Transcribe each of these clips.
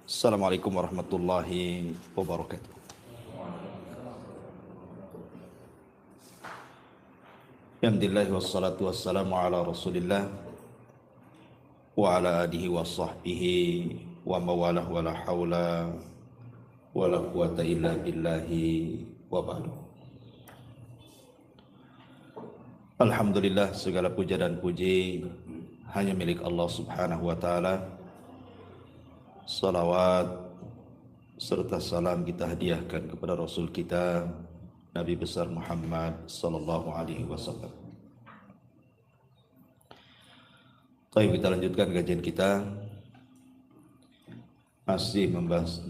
Assalamualaikum warahmatullahi wabarakatuh. Alhamdulillah wassalatu wassalamu ala Rasulillah wa ala alihi wa sahbihi wa mawalah wa la hawla wa la quwata illa billahi wa ba'du. Alhamdulillah, segala puja dan puji hanya milik Allah Subhanahu wa taala. Salawat serta salam kita hadiahkan kepada Rasul kita Nabi besar Muhammad sallallahu alaihi wasallam. Baik, kita lanjutkan kajian kita. Masih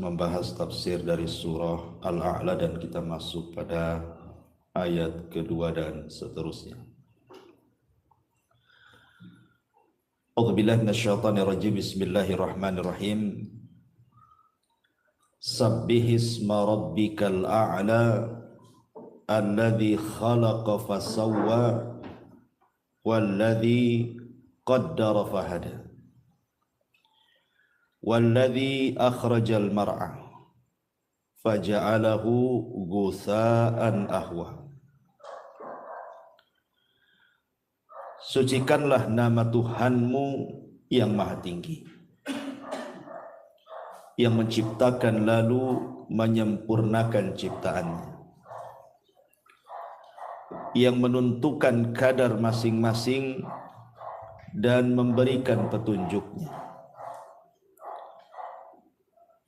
membahas tafsir dari surah Al-A'la dan kita masuk pada ayat kedua dan seterusnya. A'udzubillahi minasyaitonir rajim. Bismillahirrahmanirrahim. Sabbihisma rabbikal a'la alladzi khalaqa fasawwa walladzi qaddara fahada walladzi akhrajal mar'a faja'alahu ghutsa'an ahwa. Sucikanlah nama Tuhanmu yang maha tinggi, yang menciptakan lalu menyempurnakan ciptaannya, yang menentukan kadar masing-masing dan memberikan petunjuknya,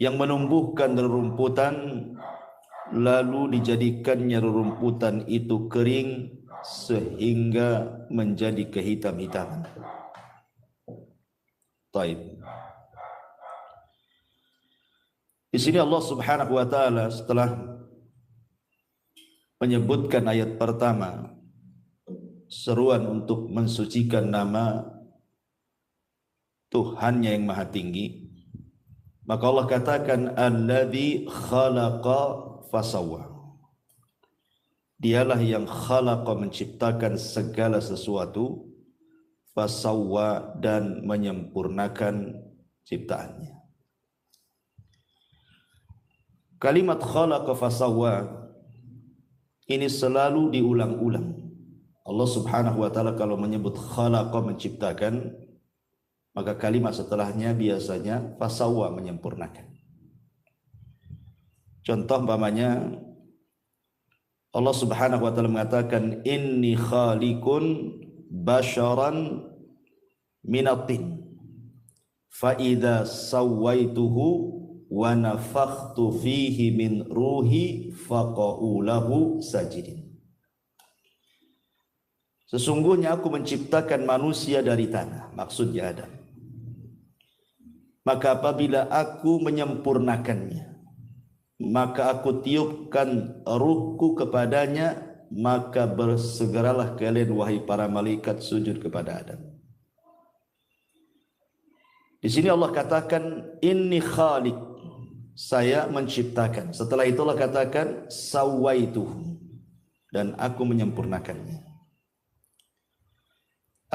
yang menumbuhkan rerumputan lalu dijadikannya rerumputan itu kering sehingga menjadi kehitam-hitaman. Taib. Di sini Allah Subhanahu wa taala setelah menyebutkan ayat pertama seruan untuk mensucikan nama Tuhannya yang maha tinggi, maka Allah katakan alladzi khalaqa fasawwa. Dialah yang khalaqa, menciptakan segala sesuatu, fasawwa, dan menyempurnakan ciptaannya. Kalimat khalaqa fasawwa ini selalu diulang-ulang. Allah Subhanahu wa taala kalau menyebut khalaqa, menciptakan, maka kalimat setelahnya biasanya fasawwa, menyempurnakan. Contoh umpamanya Allah Subhanahu wa taala mengatakan inni khaliqun basharan minatin fa idza sawaituhu wa nafakhtu fihi min ruhi faqa'u lahu sajidin. Sesungguhnya aku menciptakan manusia dari tanah, maksudnya Adam. Maka apabila aku menyempurnakannya, maka aku tiupkan ruhku kepadanya, maka bersegeralah kalian wahai para malaikat sujud kepada Adam. Di sini Allah katakan inni khaliq, saya menciptakan. Setelah itu Allah katakan sawaituhu, dan aku menyempurnakannya.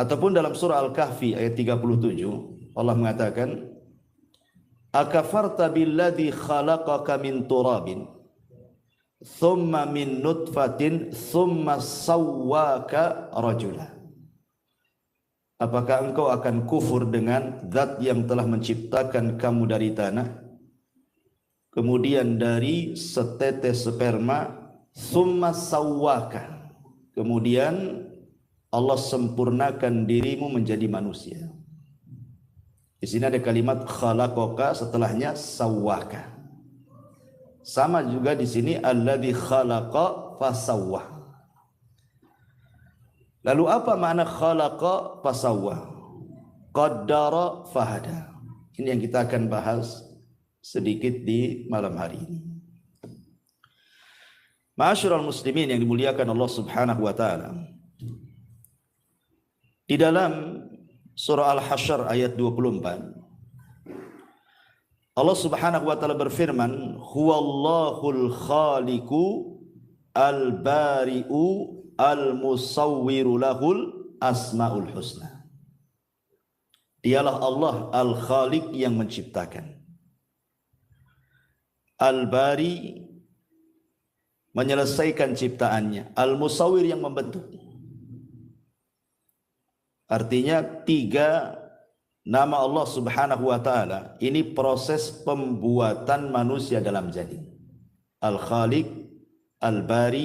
Ataupun dalam surah Al-Kahfi ayat 37 Allah mengatakan akafarta billadzi khalaqaka min turabin thumma min nutfatin thumma sawwaka rajula. Apakah engkau akan kufur dengan zat yang telah menciptakan kamu dari tanah, kemudian dari setetes sperma, thumma sawwaka, kemudian Allah sempurnakan dirimu menjadi manusia. Di sini ada kalimat khalaqaka, setelahnya sawwaka. Sama juga di sini alladzi khalaqa fasawwa. Lalu apa makna khalaqa fasawwa? Qaddara fahada. Ini yang kita akan bahas sedikit di malam hari ini. Ma'asyiral muslimin yang dimuliakan Allah Subhanahu wa taala. Di dalam surah Al-Hasyr ayat 24 Allah Subhanahu wa taala berfirman, huwallahul khaliqu al-bari'u al-musawwiru lahul asmaul husna. Dialah Allah Al-Khaliq yang menciptakan. Al-Bari menyelesaikan ciptaannya, Al-Musawwir yang membentuk. Artinya 3 nama Allah Subhanahu wa taala ini proses pembuatan manusia dalam janin. Al-Khaliq, Al-Bari,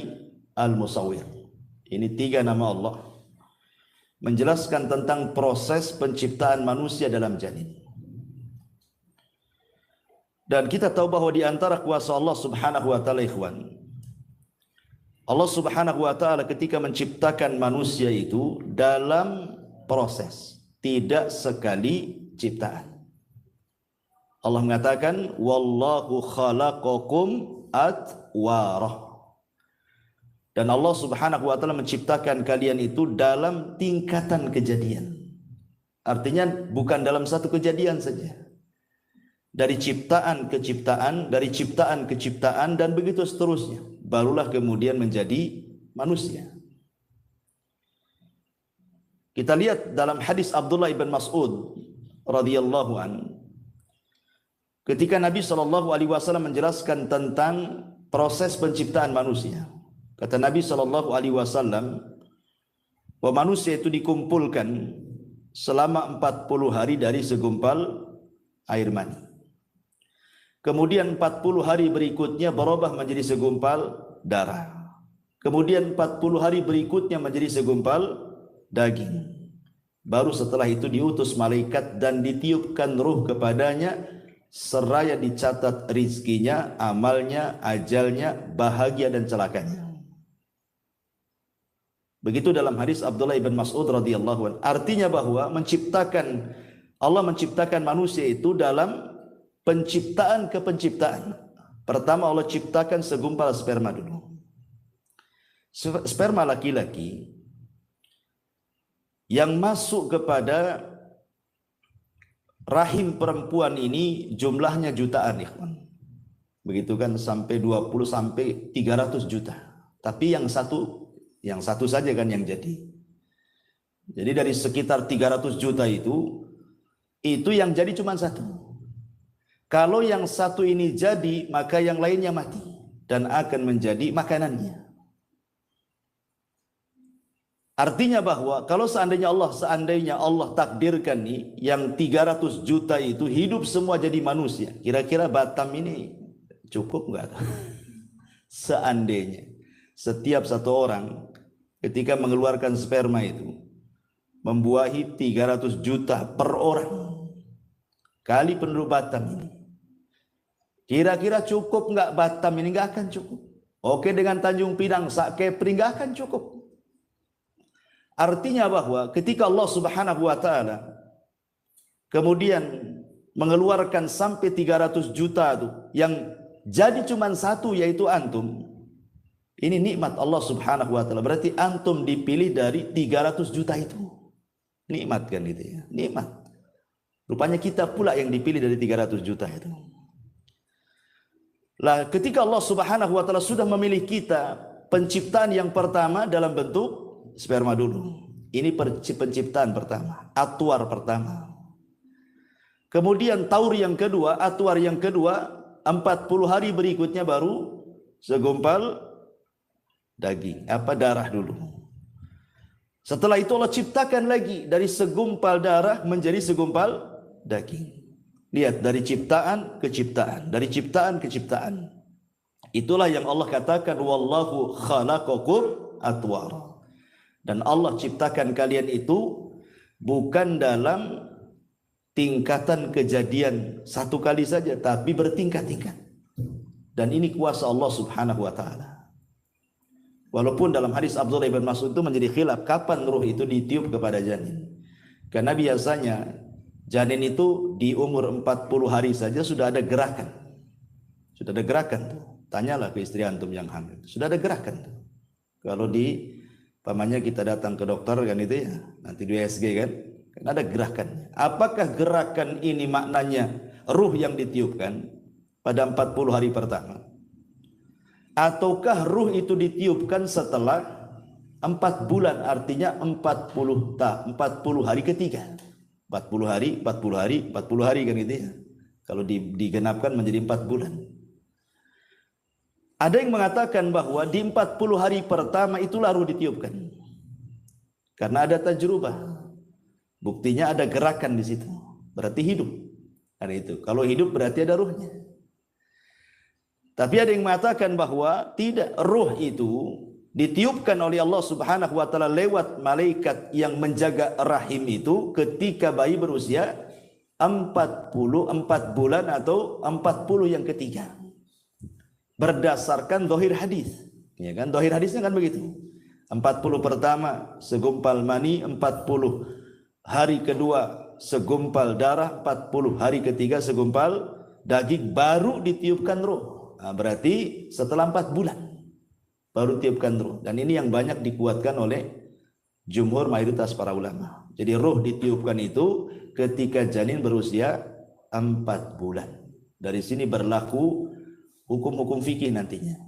Al-Musawwir. Ini 3 nama Allah menjelaskan tentang proses penciptaan manusia dalam janin. Dan kita tahu bahwa di antara kuasa Allah Subhanahu wa taala, ikhwan, Allah Subhanahu wa taala ketika menciptakan manusia itu dalam proses, tidak sekali ciptaan. Allah mengatakan wallahu khalaqakum atwarah. Dan Allah Subhanahu wa taala menciptakan kalian itu dalam tingkatan kejadian. Artinya bukan dalam satu kejadian saja. Dari ciptaan ke ciptaan, dari ciptaan ke ciptaan, dan begitu seterusnya. Barulah kemudian menjadi manusia. Kita lihat dalam hadis Abdullah ibn Mas'ud radhiyallahu an, ketika Nabi SAW menjelaskan tentang proses penciptaan manusia. Kata Nabi SAW, bahwa manusia itu dikumpulkan selama 40 hari dari segumpal air mani. Kemudian 40 hari berikutnya berubah menjadi segumpal darah. Kemudian 40 hari berikutnya menjadi segumpal daging. Baru setelah itu diutus malaikat dan ditiupkan ruh kepadanya, seraya dicatat rizkinya, amalnya, ajalnya, bahagia dan celakanya. Begitu dalam hadis Abdullah ibn Mas'ud radhiyallahu anhu. Artinya bahwa Allah menciptakan manusia itu dalam penciptaan ke penciptaan. Pertama Allah ciptakan segumpal sperma dulu. Sperma laki-laki yang masuk kepada rahim perempuan ini jumlahnya jutaan, ikhwan. Begitu kan, sampai 20 sampai 300 juta. Tapi yang satu saja kan yang jadi. Jadi dari sekitar 300 juta itu yang jadi cuma satu. Kalau yang satu ini jadi, maka yang lainnya mati dan akan menjadi makanannya. Artinya bahwa kalau seandainya Allah takdirkan nih yang 300 juta itu hidup semua jadi manusia, kira-kira Batam ini cukup enggak? Seandainya setiap satu orang ketika mengeluarkan sperma itu membuahi 300 juta per orang kali penduduk Batam ini, kira-kira cukup enggak Batam ini? Enggak akan cukup. Oke, dengan Tanjung Pinang, Sak Kepri enggak akan cukup. Artinya bahwa ketika Allah Subhanahu wa taala kemudian mengeluarkan sampai 300 juta itu, yang jadi cuma satu yaitu antum. Ini nikmat Allah Subhanahu wa taala. Berarti antum dipilih dari 300 juta itu. Nikmat kan itu ya? Nikmat. Rupanya kita pula yang dipilih dari 300 juta itu. Lah ketika Allah Subhanahu wa taala sudah memilih kita, penciptaan yang pertama dalam bentuk sperma dulu. Ini penciptaan pertama, atwar pertama. Kemudian taur yang kedua, atwar yang kedua, 40 hari berikutnya baru segumpal daging, darah dulu. Setelah itu Allah ciptakan lagi dari segumpal darah menjadi segumpal daging. Lihat, dari ciptaan ke ciptaan, dari ciptaan ke ciptaan. Itulah yang Allah katakan wallahu khalaqakum atwara. Dan Allah ciptakan kalian itu bukan dalam tingkatan kejadian satu kali saja, tapi bertingkat-tingkat. Dan ini kuasa Allah Subhanahu wa taala. Walaupun dalam hadis Abdullah ibn Mas'ud itu menjadi khilaf kapan ruh itu ditiup kepada janin. Karena biasanya janin itu di umur 40 hari saja sudah ada gerakan. Sudah ada gerakan tuh. Tanyalah ke istri antum yang hamil. Sudah ada gerakan tuh. Kalau pamannya kita datang ke dokter kan itu ya, nanti di USG kan ada gerakannya. Apakah gerakan ini maknanya ruh yang ditiupkan pada 40 hari pertama? Ataukah ruh itu ditiupkan setelah 4 bulan, artinya 40 hari ketiga. 40 hari kan itu ya. Kalau digenapkan menjadi 4 bulan. Ada yang mengatakan bahwa di 40 hari pertama itulah ruh ditiupkan. Karena ada tajrubah. Buktinya ada gerakan di situ. Berarti hidup. Karena itu. Kalau hidup berarti ada ruhnya. Tapi ada yang mengatakan bahwa tidak, ruh itu ditiupkan oleh Allah Subhanahu wa taala lewat malaikat yang menjaga rahim itu ketika bayi berusia 44 bulan atau 40 yang ketiga. Berdasarkan zahir hadis, ya kan? Zahir hadisnya kan begitu. 40 pertama segumpal mani, 40 hari kedua segumpal darah, 40 hari ketiga segumpal daging, baru ditiupkan ruh. Nah, berarti setelah 4 bulan baru tiupkan ruh. Dan ini yang banyak dikuatkan oleh jumhur mayoritas para ulama. Jadi ruh ditiupkan itu ketika janin berusia 4 bulan. Dari sini berlaku hukum-hukum fikih nantinya.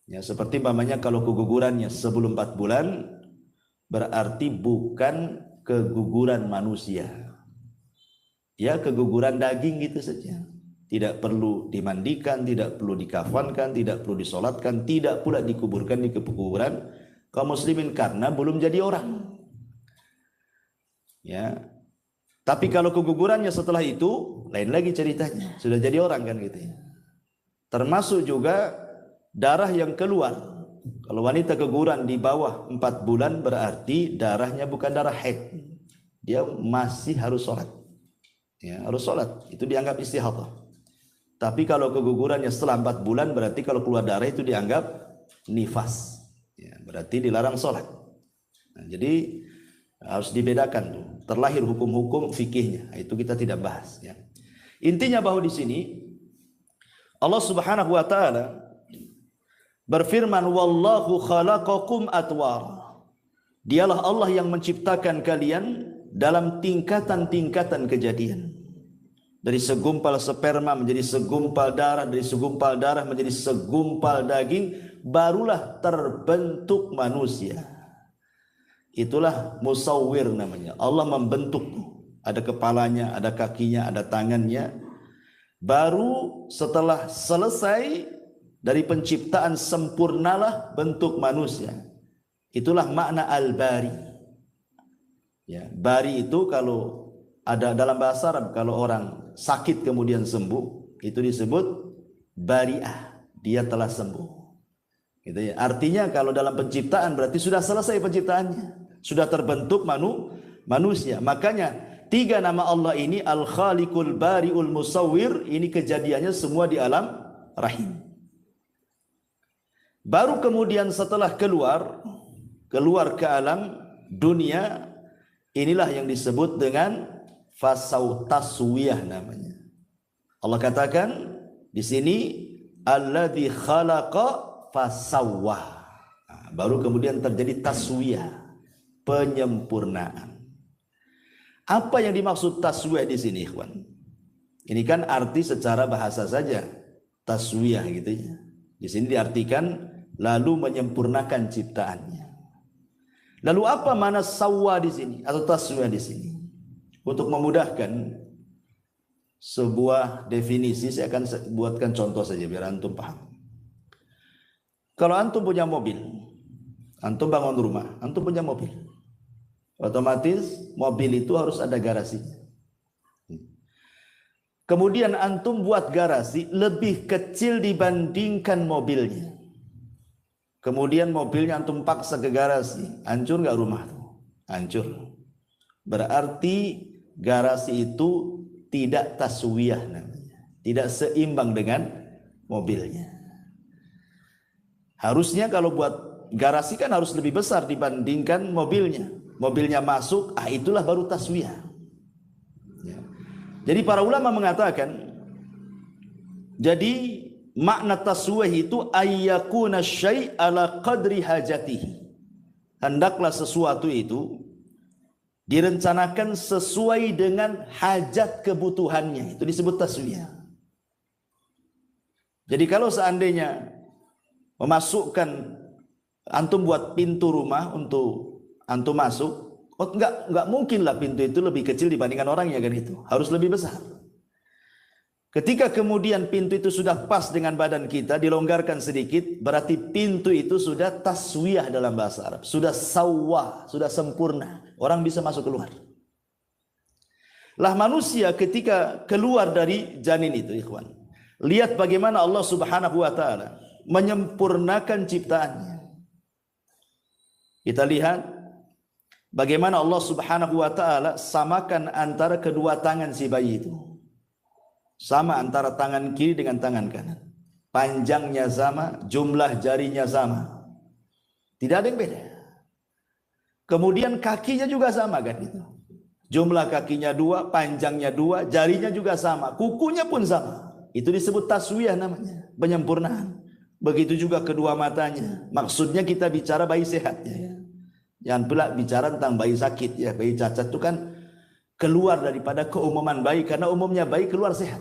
Ya, seperti umpamanya kalau kegugurannya sebelum 4 bulan berarti bukan keguguran manusia. Ya, keguguran daging gitu saja. Tidak perlu dimandikan, tidak perlu dikafankan, tidak perlu disolatkan, tidak pula dikuburkan di kuburan kaum muslimin karena belum jadi orang. Ya. Tapi kalau kegugurannya setelah itu lain lagi ceritanya, sudah jadi orang kan gitu ya. Termasuk juga darah yang keluar. Kalau wanita keguguran di bawah 4 bulan berarti darahnya bukan darah haid. Dia masih harus sholat. Ya, harus sholat. Itu dianggap istihadah. Tapi kalau kegugurannya setelah 4 bulan berarti kalau keluar darah itu dianggap nifas. Ya, berarti dilarang sholat. Nah, jadi harus dibedakan tuh. Terlahir hukum-hukum fikihnya. Itu kita tidak bahas. Ya. Intinya bahwa di sini Allah Subhanahu wa taala berfirman, wallahu khalaqakum atwar. Dialah Allah yang menciptakan kalian dalam tingkatan-tingkatan kejadian. Dari segumpal sperma menjadi segumpal darah, dari segumpal darah menjadi segumpal daging, barulah terbentuk manusia. Itulah musawwir namanya. Allah membentuk. Ada kepalanya, ada kakinya, ada tangannya. Baru setelah selesai dari penciptaan sempurnalah bentuk manusia. Itulah makna al-bari. Ya, bari itu kalau ada dalam bahasa Arab, kalau orang sakit kemudian sembuh, itu disebut bari'ah. Dia telah sembuh. Gitu ya. Artinya kalau dalam penciptaan berarti sudah selesai penciptaannya. Sudah terbentuk manusia. Makanya 3 nama Allah ini, Al-Khaliqul Bari'ul Musawwir, ini kejadiannya semua di alam rahim. Baru kemudian setelah keluar ke alam dunia, inilah yang disebut dengan fasau taswiyah namanya. Allah katakan di sini alladzi khalaqa fasawwa. Nah, baru kemudian terjadi taswiyah, penyempurnaan. Apa yang dimaksud taswiyah di sini, ikhwan? Ini kan arti secara bahasa saja, taswiyah gitu ya. Di sini diartikan lalu menyempurnakan ciptaannya. Lalu apa makna sawwa di sini atau taswiyah di sini? Untuk memudahkan sebuah definisi, saya akan buatkan contoh saja biar antum paham. Kalau antum punya mobil, antum bangun rumah, antum punya mobil. Otomatis mobil itu harus ada garasinya. Kemudian antum buat garasi lebih kecil dibandingkan mobilnya. Kemudian mobilnya antum paksa ke garasi, hancur nggak rumah tuh? Hancur. Berarti garasi itu tidak taswiyah namanya, tidak seimbang dengan mobilnya. Harusnya kalau buat garasi kan harus lebih besar dibandingkan mobilnya. Mobilnya masuk, itulah baru taswiyah. Ya. Jadi para ulama mengatakan, jadi makna taswiyah itu ayyakuna syai' ala qadri hajatihi. Hendaklah sesuatu itu direncanakan sesuai dengan hajat kebutuhannya. Itu disebut taswiyah. Jadi kalau seandainya memasukkan, antum buat pintu rumah untuk antum masuk, enggak mungkin lah pintu itu lebih kecil dibandingkan orangnya kan, itu harus lebih besar. Ketika kemudian pintu itu sudah pas dengan badan kita, dilonggarkan sedikit, berarti pintu itu sudah taswiyah dalam bahasa Arab. Sudah sawah, sudah sempurna. Orang bisa masuk keluar. Lah manusia ketika keluar dari janin itu, ikhwan. Lihat bagaimana Allah Subhanahu wa taala menyempurnakan ciptaannya. Kita lihat bagaimana Allah Subhanahu wa taala samakan antara kedua tangan si bayi itu. Sama antara tangan kiri dengan tangan kanan. Panjangnya sama, jumlah jarinya sama. Tidak ada yang beda. Kemudian kakinya juga sama kan itu. Jumlah kakinya 2, panjangnya 2, jarinya juga sama, kukunya pun sama. Itu disebut taswiyah namanya, penyempurnaan. Begitu juga kedua matanya. Maksudnya kita bicara bayi sehat ya. Jangan pula bicara tentang bayi sakit ya. Bayi cacat itu kan keluar daripada keumuman bayi, karena umumnya bayi keluar sehat.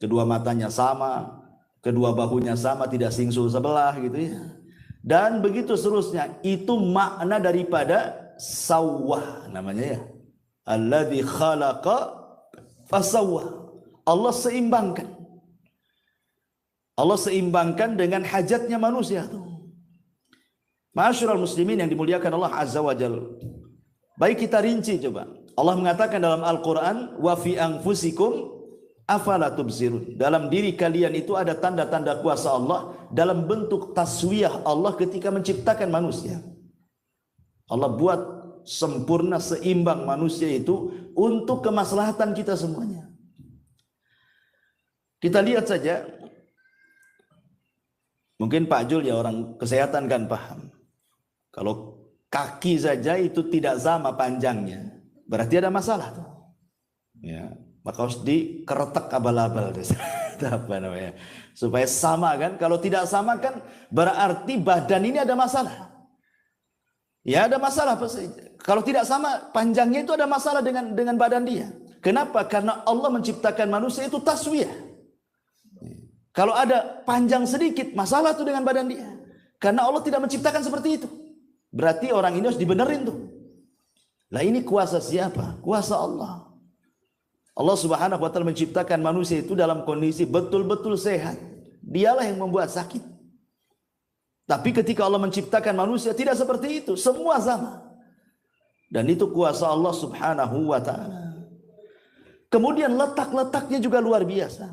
Kedua matanya sama, kedua bahunya sama, tidak singsul sebelah gitu ya. Dan begitu seterusnya. Itu makna daripada sawwah namanya ya. Alladzi khalaqa fasawwah. Allah seimbangkan. Allah seimbangkan dengan hajatnya manusia tuh. Ma'asyiral muslimin yang dimuliakan Allah Azza wa Jalla. Baik kita rinci coba. Allah mengatakan dalam Al-Quran, wa fi anfusikum afala tubsirun. Dalam diri kalian itu ada tanda-tanda kuasa Allah dalam bentuk taswiyah Allah ketika menciptakan manusia. Allah buat sempurna seimbang manusia itu untuk kemaslahatan kita semuanya. Kita lihat saja. Mungkin Pak Jul ya orang kesehatan kan paham. Kalau kaki saja itu tidak sama panjangnya, berarti ada masalah tuh. Ya, maka harus dikeretek abal-abal apa namanya? Supaya sama kan? Kalau tidak sama kan berarti badan ini ada masalah. Ya ada masalah. Kalau tidak sama panjangnya itu ada masalah dengan badan dia. Kenapa? Karena Allah menciptakan manusia itu taswiyah. Kalau ada panjang sedikit masalah tuh dengan badan dia. Karena Allah tidak menciptakan seperti itu. Berarti orang ini harus dibenerin tuh. Lah ini kuasa siapa? Kuasa Allah. Allah Subhanahu wa taala menciptakan manusia itu dalam kondisi betul-betul sehat. Dialah yang membuat sakit. Tapi ketika Allah menciptakan manusia tidak seperti itu, semua sama. Dan itu kuasa Allah Subhanahu wa taala. Kemudian letak-letaknya juga luar biasa.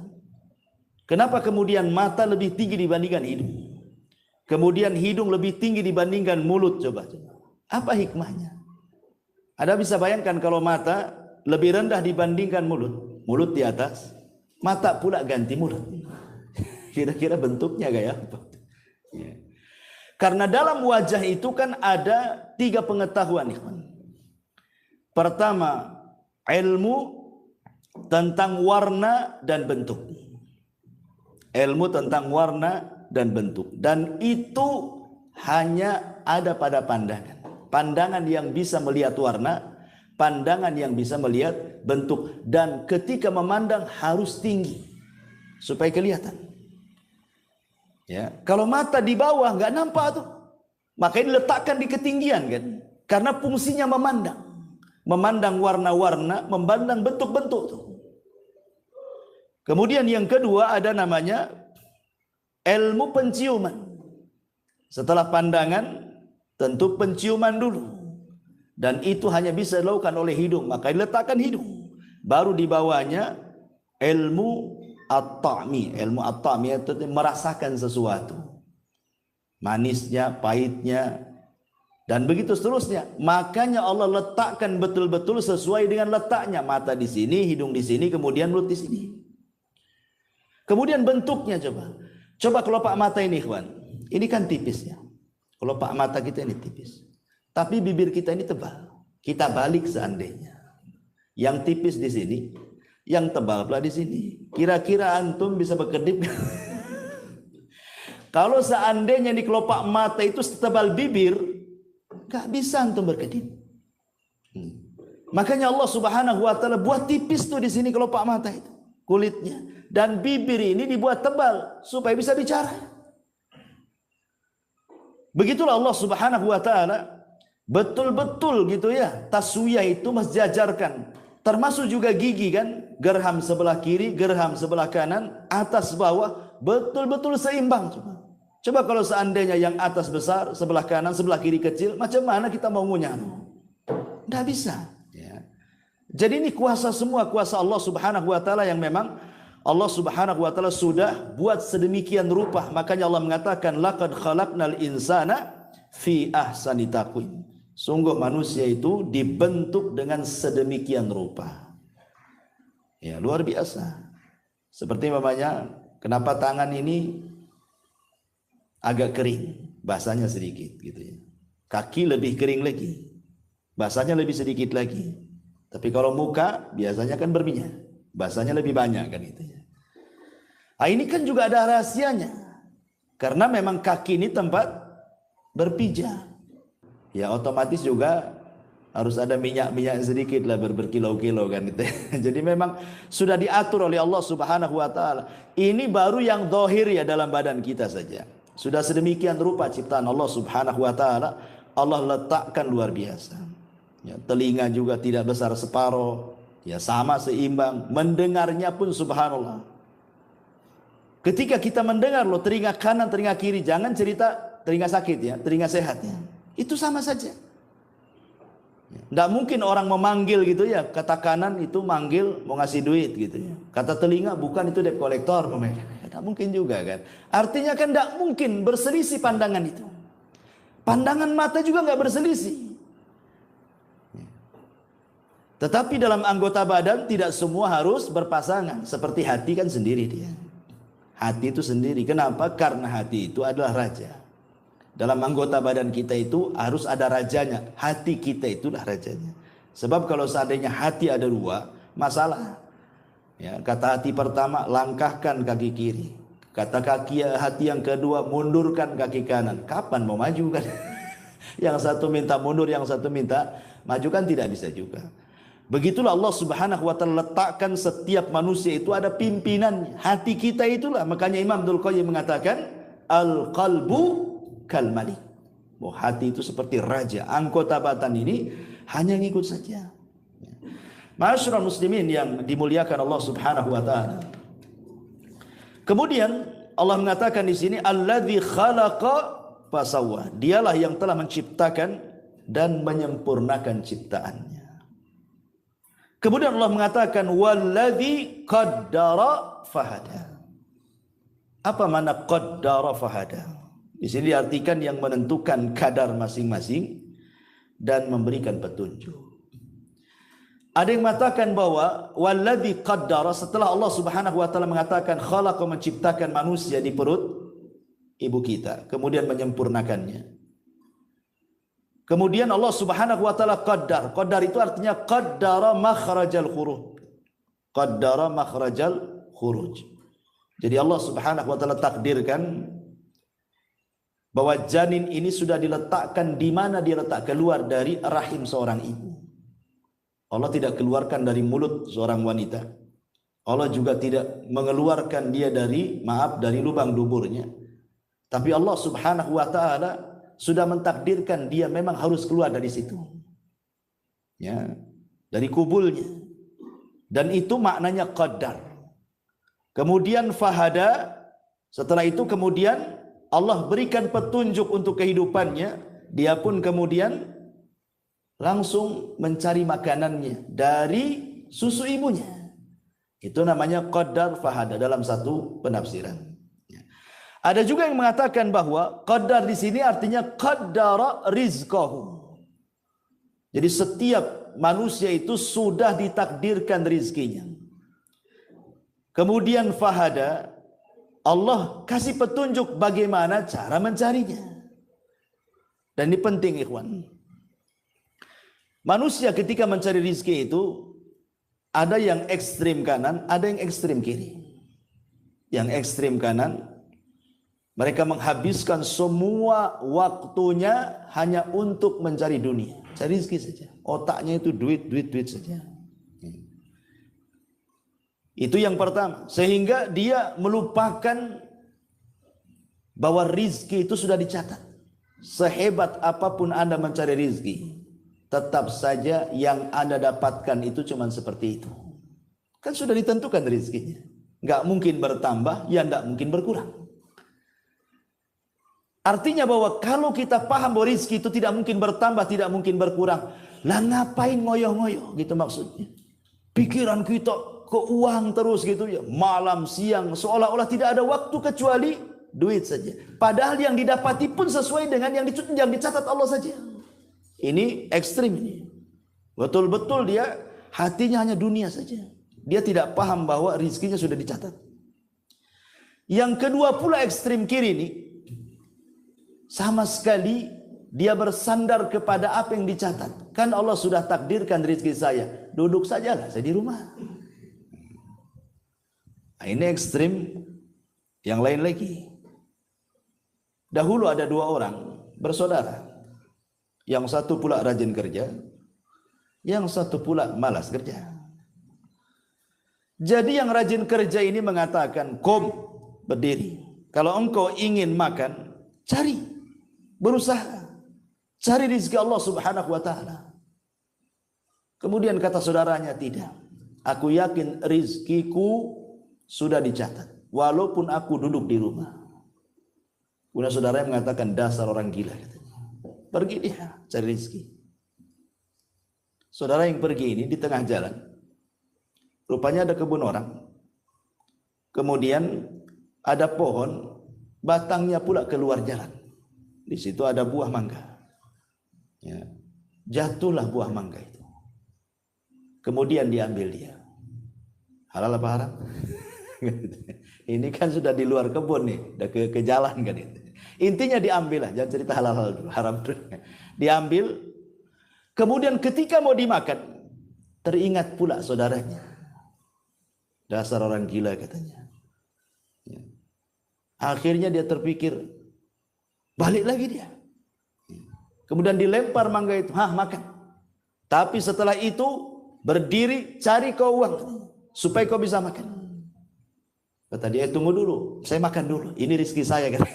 Kenapa kemudian mata lebih tinggi dibandingkan hidung? Kemudian hidung lebih tinggi dibandingkan mulut, coba. Apa hikmahnya? Anda bisa bayangkan kalau mata lebih rendah dibandingkan mulut. Mulut di atas, mata pula ganti mulut. Kira-kira bentuknya kayak apa? Ya. Karena dalam wajah itu kan ada 3 pengetahuan. Pertama, ilmu tentang warna dan bentuk. Ilmu tentang warna dan bentuk. Dan itu hanya ada pada pandangan. Pandangan yang bisa melihat warna, pandangan yang bisa melihat bentuk. Dan ketika memandang harus tinggi supaya kelihatan. Ya, kalau mata di bawah nggak nampak tuh. Makanya diletakkan di ketinggian kan. Karena fungsinya memandang. Memandang warna-warna, memandang bentuk-bentuk tuh. Kemudian yang kedua ada namanya ilmu penciuman. Setelah pandangan tentu penciuman dulu. Dan itu hanya bisa dilakukan oleh hidung. Maka diletakkan hidung. Baru di bawahnya ilmu at-ta'mi. Ilmu at-ta'mi itu merasakan sesuatu. Manisnya, pahitnya. Dan begitu seterusnya. Makanya Allah letakkan betul-betul sesuai dengan letaknya. Mata di sini, hidung di sini, kemudian mulut di sini. Kemudian bentuknya coba. Coba kelopak mata ini, ikhwan. Ini kan tipis ya. Kelopak mata kita ini tipis. Tapi bibir kita ini tebal. Kita balik seandainya. Yang tipis di sini, yang tebal pula di sini. Kira-kira antum bisa berkedip? Kalau seandainya di kelopak mata itu setebal bibir, gak bisa antum berkedip. Makanya Allah Subhanahu wa taala buat tipis tuh di sini kelopak mata itu, kulitnya. Dan bibir ini dibuat tebal supaya bisa bicara. Begitulah Allah Subhanahu wa taala betul-betul gitu ya, taswiyah itu mensejajarkan Termasuk juga gigi kan, gerham sebelah kiri, gerham sebelah kanan, atas bawah, betul-betul seimbang. Coba kalau seandainya yang atas besar, sebelah kanan, sebelah kiri kecil, macam mana kita mau ngunyah? Tidak bisa. Ya. Jadi ini kuasa semua, kuasa Allah subhanahu wa ta'ala yang memang Allah subhanahu wa ta'ala sudah buat sedemikian rupa. Makanya Allah mengatakan, laqad khalaqnal insana fi ahsani taqwim. Sungguh manusia itu dibentuk dengan sedemikian rupa. Ya, luar biasa. Seperti namanya, kenapa tangan ini agak kering, basahnya sedikit gitu ya. Kaki lebih kering lagi, basahnya lebih sedikit lagi. Tapi kalau muka biasanya kan berminyak, basahnya lebih banyak kan itu ya. Nah, ini kan juga ada rahasianya. Karena memang kaki ini tempat berpijak. Ya otomatis juga harus ada minyak-minyak sedikit lah berkilo-kilo kan gitu. Jadi memang sudah diatur oleh Allah subhanahu wa ta'ala. Ini baru yang zahir ya dalam badan kita saja. Sudah sedemikian rupa ciptaan Allah subhanahu wa ta'ala. Allah letakkan luar biasa. Ya, telinga juga tidak besar separuh. Ya sama seimbang. Mendengarnya pun subhanallah. Ketika kita mendengar loh telinga kanan, telinga kiri. Jangan cerita telinga sakit ya, telinga sehat ya. Itu sama saja. Tidak mungkin orang memanggil gitu ya. Kata kanan itu manggil mau ngasih duit gitu ya. Kata telinga bukan itu debt collector. Tidak mungkin juga kan. Artinya kan tidak mungkin berselisih pandangan itu. Pandangan mata juga nggak berselisih. Tetapi dalam anggota badan tidak semua harus berpasangan. Seperti hati kan sendiri dia. Hati itu sendiri. Kenapa? Karena hati itu adalah raja. Dalam anggota badan kita itu harus ada rajanya. Hati kita itulah rajanya. Sebab kalau seandainya hati ada dua, masalah. Ya, kata hati pertama, langkahkan kaki kiri. Kata hati yang kedua, mundurkan kaki kanan. Kapan mau maju kan? Yang satu minta mundur, yang satu minta maju kan tidak bisa juga. Begitulah Allah subhanahu wa ta'ala letakkan setiap manusia itu ada pimpinannya. Hati kita itulah. Makanya Imam Abdul Qayyim mengatakan, al-qalbu kal malik. Oh, hati itu seperti raja. Anggota badan ini hanya ngikut saja. Ma'asyiral muslimin yang dimuliakan Allah Subhanahu wa taala. Kemudian Allah mengatakan di sini alladzi khalaqa fasawwa. Dialah yang telah menciptakan dan menyempurnakan ciptaannya. Kemudian Allah mengatakan walladzi qaddara fahada. Apa makna qaddara fahada? Di sini diartikan yang menentukan kadar masing-masing dan memberikan petunjuk. Ada yang mengatakan bahwa walladzi qaddara, setelah Allah Subhanahu wa taala mengatakan khalaqa, menciptakan manusia di perut ibu kita, kemudian menyempurnakannya. Kemudian Allah Subhanahu wa taala qaddar. Qaddar itu artinya qaddara makhrajal khuruj. Qaddara makhrajal khuruj. Jadi Allah Subhanahu wa taala takdirkan bahwa janin ini sudah diletakkan di mana dia letak, keluar dari rahim seorang ibu. Allah tidak keluarkan dari mulut seorang wanita. Allah juga tidak mengeluarkan dia dari lubang duburnya. Tapi Allah Subhanahu wa taala sudah mentakdirkan dia memang harus keluar dari situ. Ya, dari kubulnya. Dan itu maknanya qaddar. Kemudian fahada, setelah itu kemudian Allah berikan petunjuk untuk kehidupannya. Dia pun kemudian langsung mencari makanannya dari susu ibunya. Itu namanya qaddar fahada dalam satu penafsiran. Ada juga yang mengatakan bahwa qaddar di sini artinya qaddara rizqahu. Jadi setiap manusia itu sudah ditakdirkan rizkinya. Kemudian fahada, Allah kasih petunjuk bagaimana cara mencarinya. Dan ini penting ikhwan. Manusia ketika mencari rizki itu ada yang ekstrim kanan, ada yang ekstrim kiri. Yang ekstrim kanan, mereka menghabiskan semua waktunya hanya untuk mencari dunia, cari rizki saja. Otaknya itu duit saja. Itu yang pertama. Sehingga dia melupakan bahwa rizki itu sudah dicatat. Sehebat apapun Anda mencari rizki, tetap saja yang Anda dapatkan itu cuma seperti itu. Kan sudah ditentukan rezekinya. Nggak mungkin bertambah, ya nggak mungkin berkurang. Artinya bahwa kalau kita paham bahwa rezeki itu tidak mungkin bertambah, tidak mungkin berkurang, lah ngapain ngoyo-ngoyo gitu maksudnya. Pikiran kita ke uang terus gitu ya, malam siang seolah-olah tidak ada waktu kecuali duit saja. Padahal yang didapati pun sesuai dengan yang dicatat Allah saja. Ini ekstrim ini. Betul-betul dia hatinya hanya dunia saja. Dia tidak paham bahwa rizkinya sudah dicatat. Yang kedua pula ekstrim kiri ini, sama sekali dia bersandar kepada apa yang dicatat. Kan Allah sudah takdirkan rezeki saya, duduk sajalah saya di rumah. Nah, ini ekstrim yang lain lagi. Dahulu ada dua orang bersaudara. Yang satu pula rajin kerja, yang satu pula malas kerja. Jadi yang rajin kerja ini mengatakan, "Kom, berdiri. Kalau engkau ingin makan, cari, berusaha, cari rezeki Allah Subhanahu wa taala." Kemudian kata saudaranya, "Tidak. Aku yakin rezekiku sudah dicatat, walaupun aku duduk di rumah." Kemudian saudaranya mengatakan, "Dasar orang gila," katanya. Pergi dia cari rezeki. Saudara yang pergi ini di tengah jalan, rupanya ada kebun orang. Kemudian ada pohon, batangnya pula keluar jalan. Di situ ada buah mangga. Ya. Jatuhlah buah mangga itu. Kemudian diambil dia. Halal apa haram? Ini kan sudah di luar kebun nih, udah ke jalan kan itu. Intinya diambil lah, jangan cerita halal dulu, haram dulu. Diambil, kemudian ketika mau dimakan, teringat pula saudaranya. Dasar orang gila katanya. Ya. Akhirnya dia terpikir, balik lagi dia. Kemudian dilempar mangga itu, makan. Tapi setelah itu berdiri cari kau uang supaya kau bisa makan. Kata dia, tunggu dulu, saya makan dulu. Ini rezeki saya kan.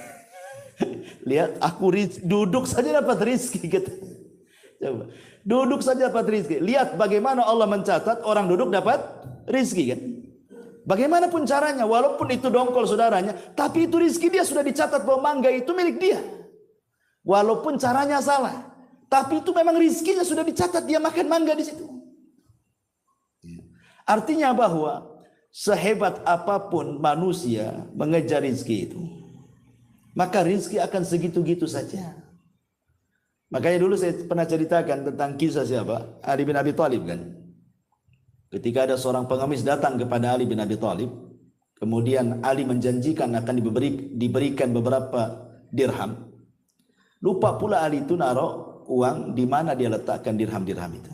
Lihat, aku duduk saja dapat rezeki katanya. Coba, duduk saja dapat rezeki. Lihat bagaimana Allah mencatat orang duduk dapat rezeki kan. Bagaimanapun caranya, walaupun itu dongkol saudaranya, tapi itu rezeki dia sudah dicatat bahwa mangga itu milik dia. Walaupun caranya salah, tapi itu memang rezekinya sudah dicatat, dia makan mangga di situ. Artinya bahwa sehebat apapun manusia mengejar rezeki itu, maka rezeki akan segitu-gitu saja. Makanya dulu saya pernah ceritakan tentang kisah siapa? Ali bin Abi Thalib kan. Ketika ada seorang pengemis datang kepada Ali bin Abi Thalib, kemudian Ali menjanjikan akan diberikan beberapa dirham. Lupa pula Ali itu naruh uang di mana dia letakkan dirham-dirham itu.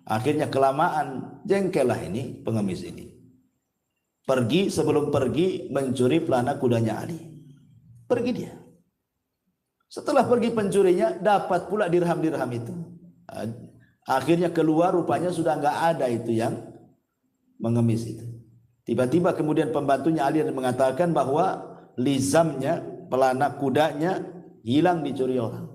Akhirnya kelamaan jengkelah ini pengemis ini. Pergi, sebelum pergi mencuri pelana kudanya Ali. Pergi dia. Setelah pergi pencurinya, dapat pula dirham-dirham itu. Akhirnya keluar, rupanya sudah nggak ada itu yang mengemis itu. Tiba-tiba kemudian pembantunya Ali mengatakan bahwa lizamnya, pelana kudanya hilang dicuri orang.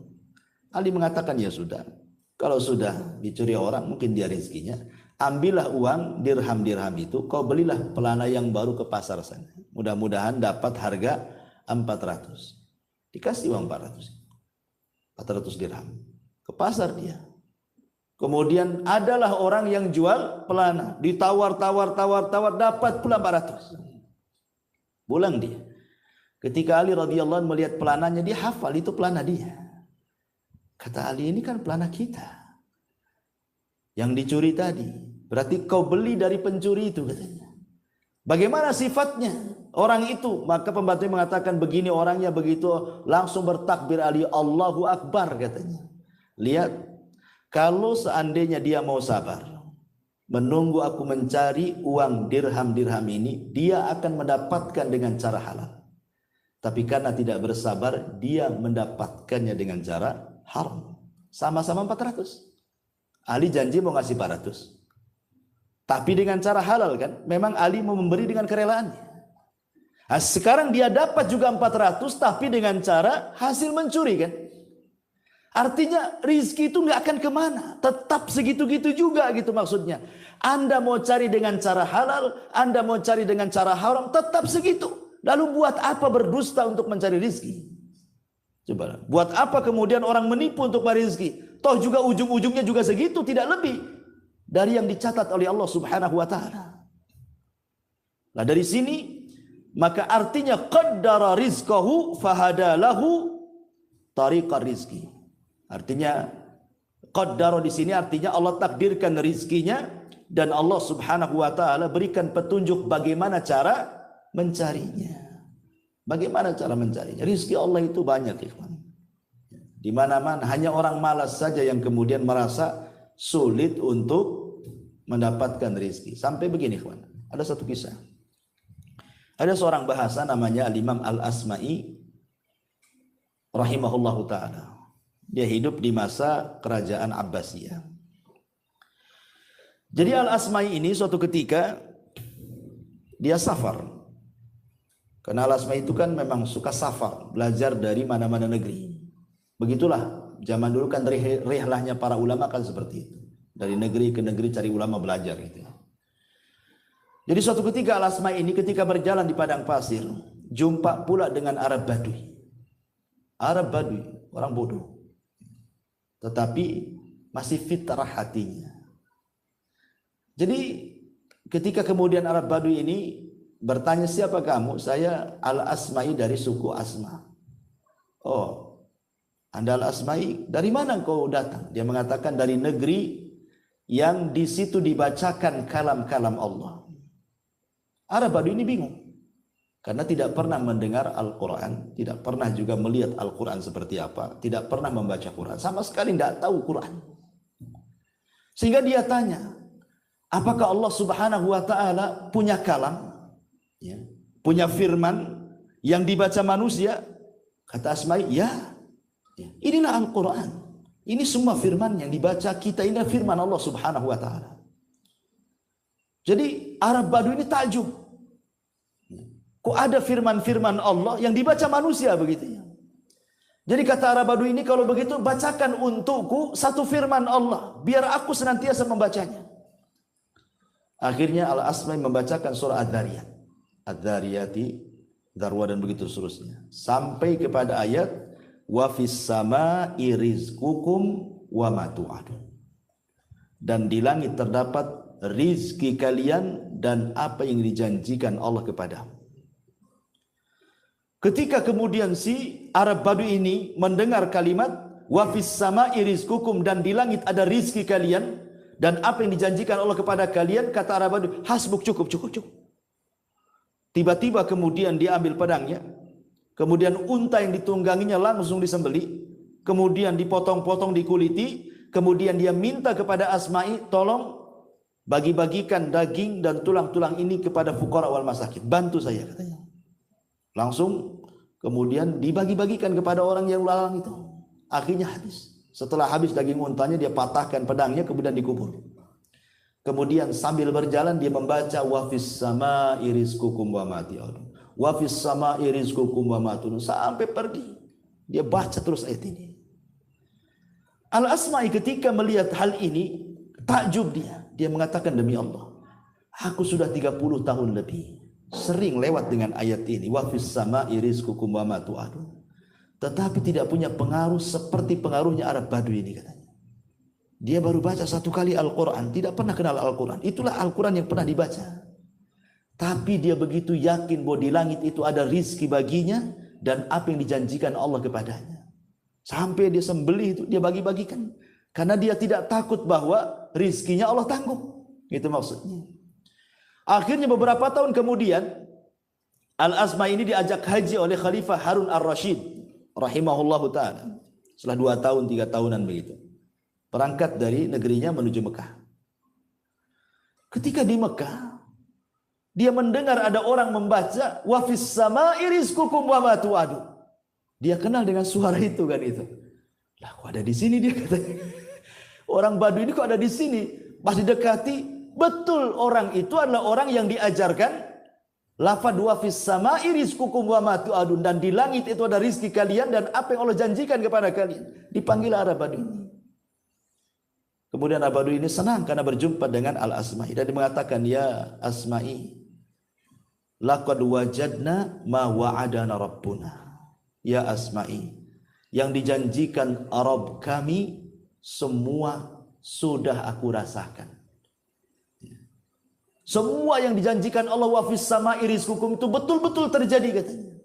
Ali mengatakan, ya sudah. Kalau sudah dicuri orang, mungkin dia rezekinya. Ambillah uang dirham-dirham itu, kau belilah pelana yang baru ke pasar sana. Mudah-mudahan dapat harga 400. Dikasih uang 400 dirham. Ke pasar dia. Kemudian adalah orang yang jual pelana. Ditawar, dapat pula 400. Pulang dia. Ketika Ali radhiyallahu anhu melihat pelananya, dia hafal itu pelana dia. Kata Ali, ini kan pelana kita yang dicuri tadi. Berarti kau beli dari pencuri itu katanya. Bagaimana sifatnya orang itu? Maka pembantu mengatakan begini orangnya, begitu langsung bertakbir Ali, Allahu Akbar katanya. Lihat, kalau seandainya dia mau sabar menunggu aku mencari uang dirham-dirham ini, dia akan mendapatkan dengan cara halal. Tapi karena tidak bersabar, dia mendapatkannya dengan cara haram. Sama-sama 400. Ali janji mau ngasih 400. Tapi dengan cara halal kan. Memang Ali mau memberi dengan kerelaannya. Nah, sekarang dia dapat juga 400 tapi dengan cara hasil mencuri kan. Artinya rizki itu nggak akan kemana, tetap segitu-gitu juga gitu maksudnya. Anda mau cari dengan cara halal, Anda mau cari dengan cara haram, tetap segitu. Lalu buat apa berdusta untuk mencari rizki? Coba, buat apa kemudian orang menipu untuk mencari rizki? Toh juga ujung-ujungnya juga segitu, tidak lebih dari yang dicatat oleh Allah Subhanahu wa taala. Nah dari sini maka artinya qaddara rizqahu fahadalahu tariqar rizki. Artinya qaddara di sini artinya Allah takdirkan rizkinya dan Allah Subhanahu wa taala berikan petunjuk bagaimana cara mencarinya. Bagaimana cara mencarinya? Rizki Allah itu banyak, ikhwan. Di mana-mana, hanya orang malas saja yang kemudian merasa sulit untuk mendapatkan rizki. Sampai begini, ikhwan. Ada satu kisah. Ada seorang bahasa namanya Al-Imam Al-Asma'i rahimahullahu ta'ala. Dia hidup di masa kerajaan Abbasiyah. Jadi Al-Asma'i ini suatu ketika dia safar. Karena Al-Asma'i itu kan memang suka safar, belajar dari mana-mana negeri. Begitulah, zaman dulu kan rihlahnya para ulama kan seperti itu. Dari negeri ke negeri cari ulama belajar gitu. Jadi suatu ketika Al-Asma'i ini ketika berjalan di padang pasir, jumpa pula dengan Arab Badui. Arab Badui, orang bodoh. Tetapi masih fitrah hatinya. Jadi ketika kemudian Arab Badui ini bertanya, siapa kamu? Saya Al-Asma'i dari suku Asma. Oh, Anda Al-Asma'i, dari mana kau datang? Dia mengatakan dari negeri yang di situ dibacakan kalam-kalam Allah. Arab Badui ini bingung. Karena tidak pernah mendengar Al-Quran, tidak pernah juga melihat Al-Quran seperti apa, tidak pernah membaca Quran, sama sekali tidak tahu Quran. Sehingga dia tanya, apakah Allah Subhanahu wa ta'ala punya kalam, ya, punya firman yang dibaca manusia? Kata Asma'i, ya, inilah Al-Quran. Ini semua firman yang dibaca kita, ini firman Allah Subhanahu wa ta'ala. Jadi Arab Badui ini takjub. Kok ada firman-firman Allah yang dibaca manusia begitu ya? Jadi kata Arab Badui ini, kalau begitu bacakan untukku satu firman Allah, biar aku senantiasa membacanya. Akhirnya Al-Asma'i membacakan surah Ad-Dhariyat. Ad-Dhariyati, Darwa dan begitu seterusnya. Sampai kepada ayat wa fis sama'i rizqukum wa ma tu'adun. Dan di langit terdapat rizki kalian dan apa yang dijanjikan Allah kepadamu. Ketika kemudian si Arab Badui ini mendengar kalimat wa fis sama'i rizqukum, dan di langit ada rizki kalian dan apa yang dijanjikan Allah kepada kalian, kata Arab Badui, hasbuk, cukup. Tiba-tiba kemudian dia ambil pedangnya, kemudian unta yang ditungganginya langsung disembelih, kemudian dipotong-potong, dikuliti, kemudian dia minta kepada Asma'i, tolong bagi-bagikan daging dan tulang-tulang ini kepada fuqara wal masakin, bantu saya, katanya. Langsung kemudian dibagi-bagikan kepada orang yang lalang itu. Akhirnya habis. Setelah habis daging untanya, dia patahkan pedangnya, kemudian dikubur. Kemudian sambil berjalan dia membaca wa fis sama'i rizqukum wa ma tu'adun. Wa fis sama'i rizqukum wa ma tu'adun, sampai pergi. Dia baca terus ayat ini. Al-Asma'i ketika melihat hal ini takjub dia. Dia mengatakan, demi Allah, aku sudah 30 tahun lebih sering lewat dengan ayat ini, wa fis sama'i rizqukum wa ma tu'adun, tetapi tidak punya pengaruh seperti pengaruhnya Arab Badui ini, katanya. Dia baru baca satu kali Al-Quran, tidak pernah kenal Al-Quran. Itulah Al-Quran yang pernah dibaca. Tapi dia begitu yakin bahwa di langit itu ada rizki baginya dan apa yang dijanjikan Allah kepadanya. Sampai dia sembelih itu, dia bagi-bagikan. Karena dia tidak takut bahwa rizkinya Allah tanggung. Itu maksudnya. Akhirnya beberapa tahun kemudian, Al-Asma'i ini diajak haji oleh Khalifah Harun Ar-Rasyid rahimahullahu ta'ala. Setelah 2 tahun, 3 tahunan begitu. Berangkat dari negerinya menuju Mekah. Ketika di Mekah, dia mendengar ada orang membaca wa fis sama'i rizqukum wa ma tu'adun. Dia kenal dengan suara itu kan itu. Lah kok ada di sini dia, katanya. Orang Badui ini kok ada di sini? Pas didekati, betul orang itu adalah orang yang diajarkan Lafad wa fis sama'i rizqukum wa ma tu'adun, dan di langit itu ada rizki kalian dan apa yang Allah janjikan kepada kalian. Dipanggil Arab Badui. Kemudian Arab Badui ini senang karena berjumpa dengan Al-Asma'i dan dia mengatakan, ya Asma'i, laqad wajadna ma wa'adana rabbuna. Ya Asma'i, yang dijanjikan Rabb kami semua sudah aku rasakan. Semua yang dijanjikan Allah, wa fis sama'i rizqukum, itu betul-betul terjadi katanya.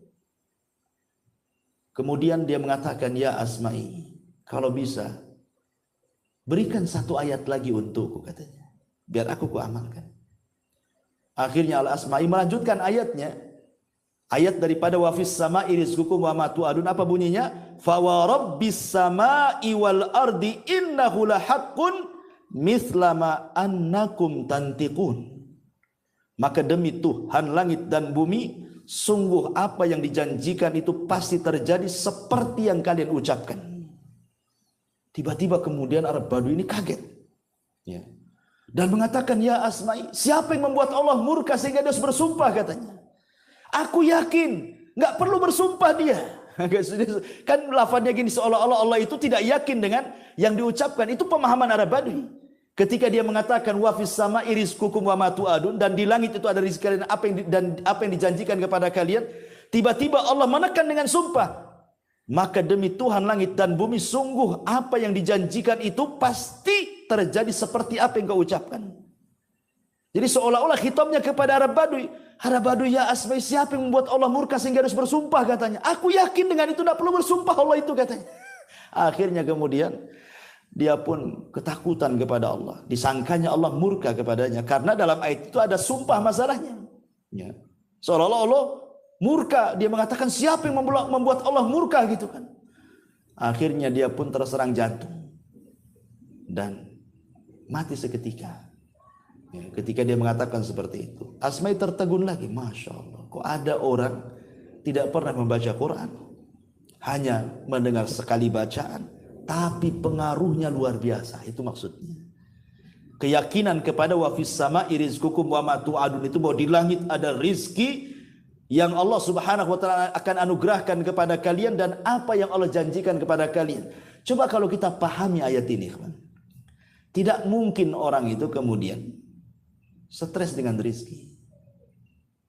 Kemudian dia mengatakan, ya Asma'i, kalau bisa berikan satu ayat lagi untukku katanya, biar aku kuamalkan. Akhirnya Al-Asma'i melanjutkan ayatnya, ayat daripada wa fis sama'i rizqukum wa ma tu'adun. Apa bunyinya? Fa wa rabbis sama'i wal ardi innahu lahaqqun mithlama annakum tantiqun. Maka demi Tuhan langit dan bumi, sungguh apa yang dijanjikan itu pasti terjadi seperti yang kalian ucapkan. Tiba-tiba kemudian Arab Badui ini kaget, ya, dan mengatakan, ya Asma'i, siapa yang membuat Allah murka sehingga dia harus bersumpah katanya. Aku yakin nggak perlu bersumpah dia. Kan lafadznya gini, seolah-olah Allah itu tidak yakin dengan yang diucapkan. Itu pemahaman Arab Badui. Ketika dia mengatakan wa fis sama'i rizqukum wa ma tu'adun, dan di langit itu ada rezeki kalian apa yang dijanjikan kepada kalian, tiba-tiba Allah menekan dengan sumpah. Maka demi Tuhan langit dan bumi, sungguh apa yang dijanjikan itu pasti terjadi seperti apa yang kau ucapkan. Jadi seolah-olah khitabnya kepada Arab Badui. Arab Badui, ya Asma'i, siapa yang membuat Allah murka sehingga harus bersumpah katanya. Aku yakin dengan itu, tidak perlu bersumpah Allah itu katanya. Akhirnya kemudian dia pun ketakutan kepada Allah. Disangkanya Allah murka kepadanya. Karena dalam ayat itu ada sumpah masalahnya. Ya. Seolah-olah Allah murka. Dia mengatakan, siapa yang membuat Allah murka gitu kan. Akhirnya dia pun terserang jantung. Dan mati seketika. Ya, ketika dia mengatakan seperti itu. Asma'i tertegun lagi. Masya Allah. Kok ada orang tidak pernah membaca Quran. Hanya mendengar sekali bacaan. Tapi pengaruhnya luar biasa. Itu maksudnya. Keyakinan kepada wa fis sama'i rizqukum wa ma tu'adun, itu bahwa di langit ada rizki yang Allah subhanahu wa ta'ala akan anugerahkan kepada kalian, dan apa yang Allah janjikan kepada kalian. Coba kalau kita pahami ayat ini, tidak mungkin orang itu kemudian stres dengan rizki.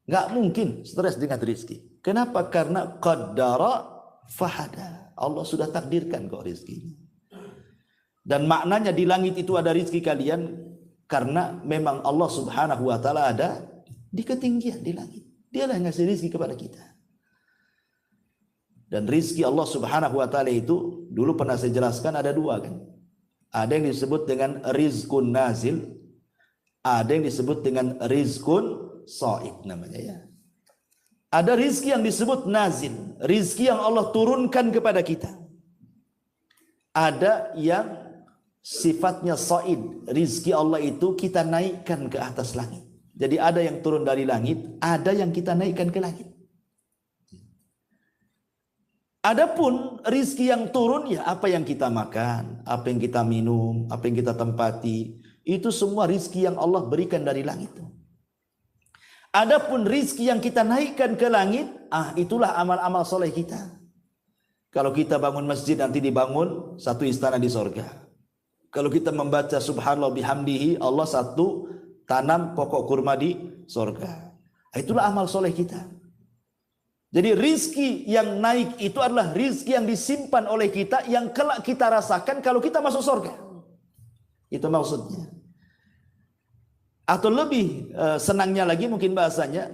Nggak mungkin stres dengan rizki. Kenapa? Karena qaddara fahada. Allah sudah takdirkan kok rizkinya. Dan maknanya di langit itu ada rizki kalian, karena memang Allah subhanahu wa ta'ala ada di ketinggian di langit. Dialah yang ngasih rizki kepada kita. Dan rizki Allah subhanahu wa ta'ala itu, dulu pernah saya jelaskan, ada dua kan. Ada yang disebut dengan rizkun nazil, ada yang disebut dengan rizkun sha'id namanya ya. Ada rizki yang disebut nazil, rizki yang Allah turunkan kepada kita. Ada yang sifatnya sha'id, rizki Allah itu kita naikkan ke atas langit. Jadi ada yang turun dari langit, ada yang kita naikkan ke langit. Adapun rizki yang turun, ya apa yang kita makan, apa yang kita minum, apa yang kita tempati, itu semua rizki yang Allah berikan dari langit. Adapun rizki yang kita naikkan ke langit, itulah amal-amal soleh kita. Kalau kita bangun masjid, nanti dibangun satu istana di sorga. Kalau kita membaca subhanallah bihamdihi, Allah satu tanam pokok kurma di sorga. Itulah amal soleh kita. Jadi rizki yang naik itu adalah rizki yang disimpan oleh kita, yang kelak kita rasakan kalau kita masuk sorga. Itu maksudnya. Atau lebih senangnya lagi mungkin bahasanya,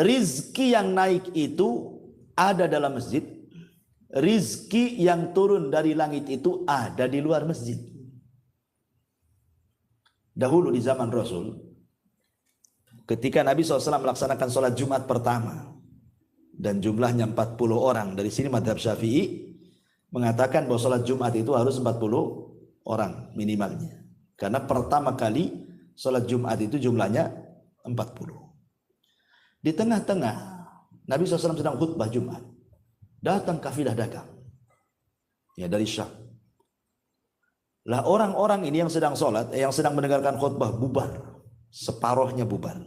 rizki yang naik itu ada dalam masjid, rizki yang turun dari langit itu ada di luar masjid. Dahulu di zaman Rasul, ketika Nabi SAW melaksanakan sholat Jumat pertama, dan jumlahnya 40 orang, dari sini madhab Syafi'i mengatakan bahwa sholat Jumat itu harus 40 orang minimalnya. Karena pertama kali sholat Jumat itu jumlahnya 40. Di tengah-tengah Nabi SAW sedang khutbah Jumat, datang kafilah dagang ya dari Syam. Lah orang-orang ini yang sedang sholat, yang sedang mendengarkan khutbah bubar, separuhnya bubar.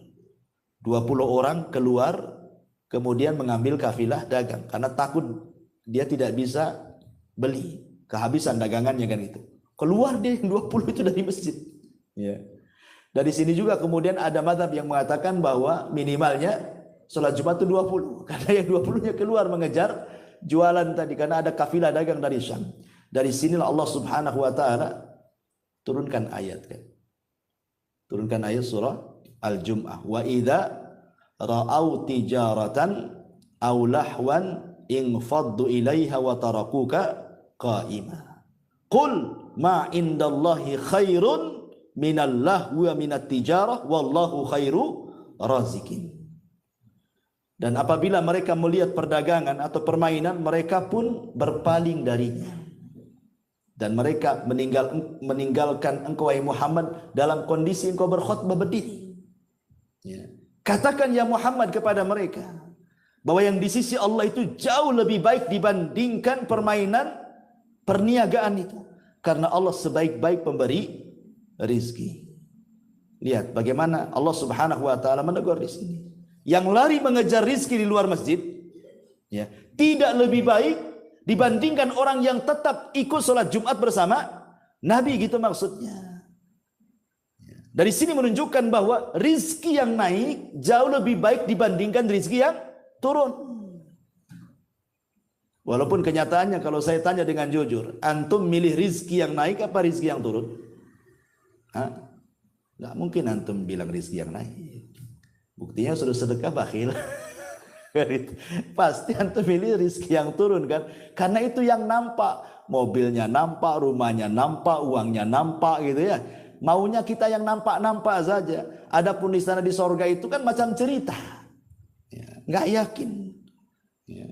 20 orang keluar kemudian mengambil kafilah dagang karena takut dia tidak bisa beli, kehabisan dagangannya kan itu. Keluar dia 20 itu dari masjid. Ya. Dari sini juga kemudian ada mazhab yang mengatakan bahwa minimalnya sholat Jumat itu 20 karena yang 20-nya keluar mengejar jualan tadi karena ada kafilah dagang dari Syam. Dari sinilah Allah Subhanahu wa taala turunkan ayat kan. Turunkan ayat surah Al-Jum'ah. Wa idza ra'au tijaratan aw lahwan infaddu ilaiha wa tarakuka qa'ima. Qul ma indallahi khairun minal lahwi wa minat tijarah wallahu khairu razikin. Dan apabila mereka melihat perdagangan atau permainan, mereka pun berpaling darinya. Dan mereka meninggalkan engkau wahai Muhammad dalam kondisi engkau berkhutbah berdiri. Ya. Katakan ya Muhammad kepada mereka bahwa yang di sisi Allah itu jauh lebih baik dibandingkan permainan perniagaan itu. Karena Allah sebaik-baik pemberi rizki. Lihat bagaimana Allah Subhanahu wa taala menegur di sini. Yang lari mengejar rizki di luar masjid, ya, tidak lebih baik dibandingkan orang yang tetap ikut sholat Jumat bersama Nabi, gitu maksudnya. Dari sini menunjukkan bahwa rizki yang naik jauh lebih baik dibandingkan rizki yang turun. Walaupun kenyataannya kalau saya tanya dengan jujur, antum milih rizki yang naik apa rizki yang turun? Nggak mungkin antum bilang rizki yang naik. Buktinya sudah sedekah bakhil. Pasti antum milih rizki yang turun kan? Karena itu yang nampak, mobilnya nampak, rumahnya nampak, uangnya nampak gitu ya. Maunya kita yang nampak-nampak saja. Adapun di sana di sorga itu kan macam cerita, ya, nggak yakin. Ya.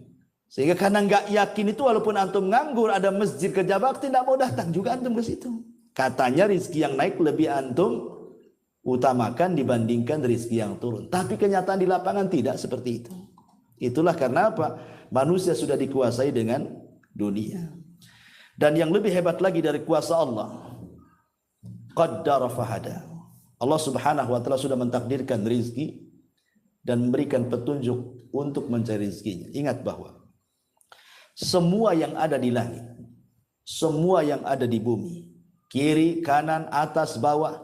Sehingga karena nggak yakin itu, walaupun antum nganggur ada masjid kerja bakti, nggak mau datang juga antum ke situ. Katanya rizki yang naik lebih antum utamakan dibandingkan rizki yang turun. Tapi kenyataan di lapangan tidak seperti itu. Itulah karena apa? Manusia sudah dikuasai dengan dunia. Dan yang lebih hebat lagi dari kuasa Allah, qaddara fahada. Allah Subhanahu wa taala sudah mentakdirkan rizki dan memberikan petunjuk untuk mencari rizkinya. Ingat bahwa semua yang ada di langit, semua yang ada di bumi, kiri, kanan, atas, bawah,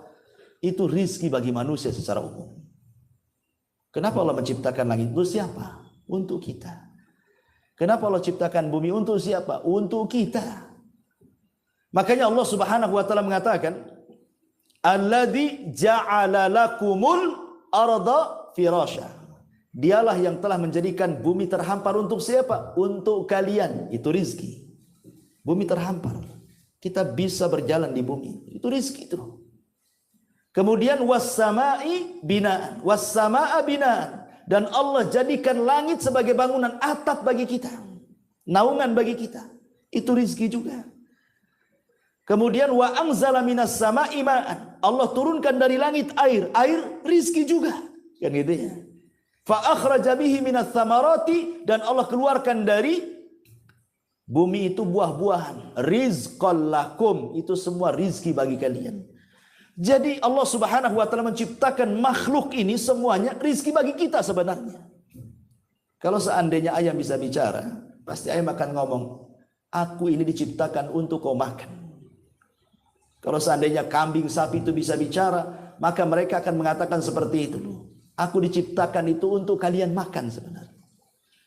itu rizki bagi manusia secara umum. Kenapa Allah menciptakan langit? Untuk siapa? Untuk kita. Kenapa Allah ciptakan bumi? Untuk siapa? Untuk kita. Makanya Allah Subhanahu wa taala mengatakan, alladzi ja'ala lakumul arda firasya. Dialah yang telah menjadikan bumi terhampar untuk siapa? Untuk kalian. Itu rizki. Bumi terhampar, kita bisa berjalan di bumi, itu rizki itu. Kemudian was-sama'i binaan, was-sama'a binaan. Dan Allah jadikan langit sebagai bangunan atap bagi kita, naungan bagi kita. Itu rizki juga. Kemudian wa anzala minas sama'i ma'an. Allah turunkan dari langit air, air rizki juga. Kan gitu ya. Fa akhraja bihi minas thamarati, dan Allah keluarkan dari bumi itu buah-buahan. Rizqan lakum, itu semua rizki bagi kalian. Jadi Allah Subhanahu wa taala menciptakan makhluk ini semuanya rizki bagi kita sebenarnya. Kalau seandainya ayam bisa bicara, pasti ayam akan ngomong, aku ini diciptakan untuk kau makan. Kalau seandainya kambing, sapi itu bisa bicara, maka mereka akan mengatakan seperti itu. Aku diciptakan itu untuk kalian makan sebenarnya.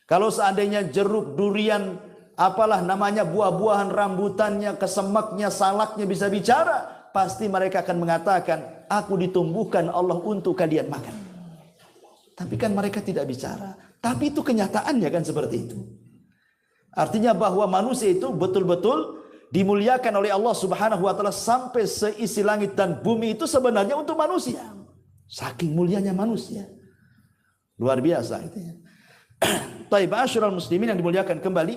Kalau seandainya jeruk, durian, apalah namanya, buah-buahan, rambutannya, kesemaknya, salaknya bisa bicara, pasti mereka akan mengatakan, aku ditumbuhkan Allah untuk kalian makan. Tapi kan mereka tidak bicara. Tapi itu kenyataannya kan seperti itu. Artinya bahwa manusia itu betul-betul dimuliakan oleh Allah Subhanahu wa taala, sampai seisi langit dan bumi itu sebenarnya untuk manusia. Saking mulianya manusia. Luar biasa itu ya. Taib asyrul muslimin yang dimuliakan kembali.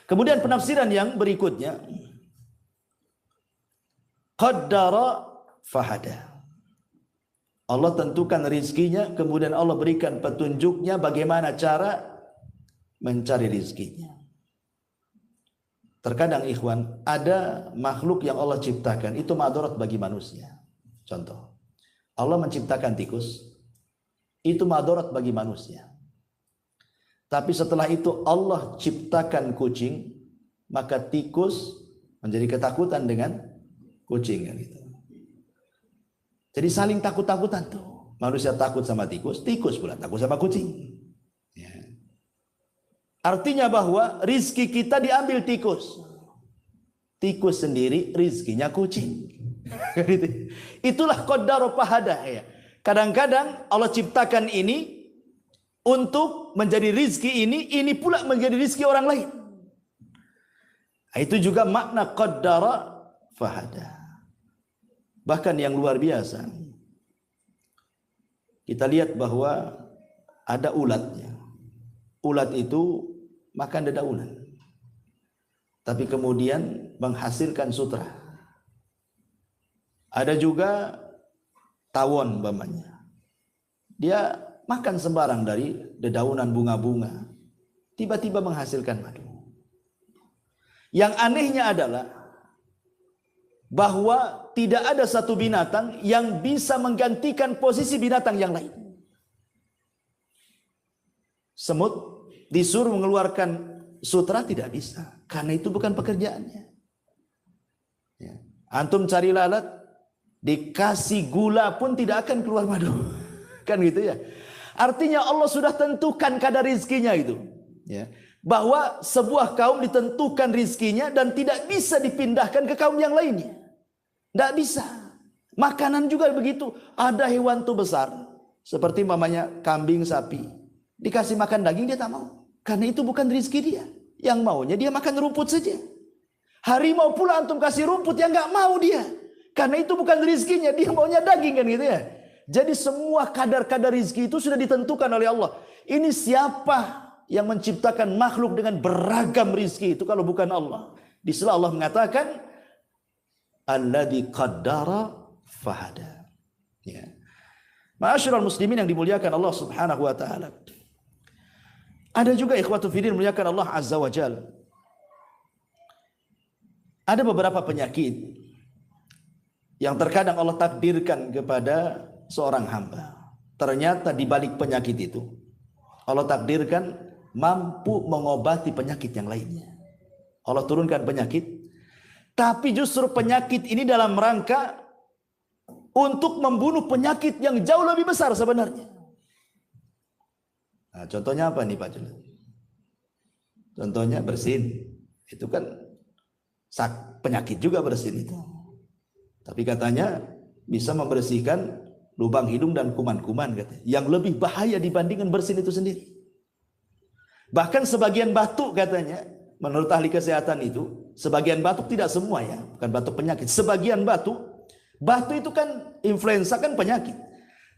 Kemudian penafsiran yang berikutnya, qaddara fahada. Allah tentukan rizkinya, kemudian Allah berikan petunjuknya bagaimana cara mencari rizkinya. Terkadang ikhwan, ada makhluk yang Allah ciptakan itu madarat bagi manusia. Contoh, Allah menciptakan tikus, itu madarat bagi manusia. Tapi setelah itu Allah ciptakan kucing, maka tikus menjadi ketakutan dengan kucing kan gitu. Jadi saling takut-takutan tuh. Manusia takut sama tikus, tikus pula takut sama kucing. Ya. Artinya bahwa rizki kita diambil tikus. Tikus sendiri rizkinya kucing. Itulah qaddara fahadah ya. Kadang-kadang Allah ciptakan ini untuk menjadi rizki ini pula menjadi rizki orang lain. Itu juga makna qaddara fahadah. Bahkan yang luar biasa, kita lihat bahwa ada ulatnya. Ulat itu makan dedaunan, tapi kemudian menghasilkan sutra. Ada juga tawon umpamanya. Dia makan sembarang dari dedaunan bunga-bunga, tiba-tiba menghasilkan madu. Yang anehnya adalah bahwa tidak ada satu binatang yang bisa menggantikan posisi binatang yang lain. Semut disuruh mengeluarkan sutra tidak bisa, karena itu bukan pekerjaannya. Ya. Antum cari lalat, dikasih gula pun tidak akan keluar madu. Kan gitu ya. Artinya Allah sudah tentukan kadar rizkinya itu. Ya. Bahwa sebuah kaum ditentukan rizkinya dan tidak bisa dipindahkan ke kaum yang lainnya. Tidak bisa. Makanan juga begitu. Ada hewan tuh besar, seperti mamanya kambing, sapi. Dikasih makan daging dia tak mau. Karena itu bukan rizki dia. Yang maunya dia makan rumput saja. Harimau pula antum kasih rumput yang nggak mau dia. Karena itu bukan rizkinya. Dia maunya daging kan gitu ya. Jadi semua kadar-kadar rizki itu sudah ditentukan oleh Allah. Ini siapa yang menciptakan makhluk dengan beragam rizki itu kalau bukan Allah? Di sela Allah mengatakan alladzi qaddara fahada. Ya. Ma'asyiral muslimin yang dimuliakan Allah Subhanahu wa taala. Ada juga ikhwatu fillah muliakan Allah Azza wa Jalla. Ada beberapa penyakit yang terkadang Allah takdirkan kepada seorang hamba. Ternyata di balik penyakit itu Allah takdirkan mampu mengobati penyakit yang lainnya. Allah turunkan penyakit, tapi justru penyakit ini dalam rangka untuk membunuh penyakit yang jauh lebih besar sebenarnya. Nah, contohnya apa nih Pak Jul? Contohnya bersin. Itu kan penyakit juga bersin itu. Tapi katanya bisa membersihkan lubang hidung dan kuman-kuman katanya, yang lebih bahaya dibandingkan bersin itu sendiri. Bahkan sebagian batuk katanya, menurut ahli kesehatan itu, sebagian batuk, tidak semua ya, bukan batuk penyakit. Sebagian batuk itu kan influenza kan penyakit.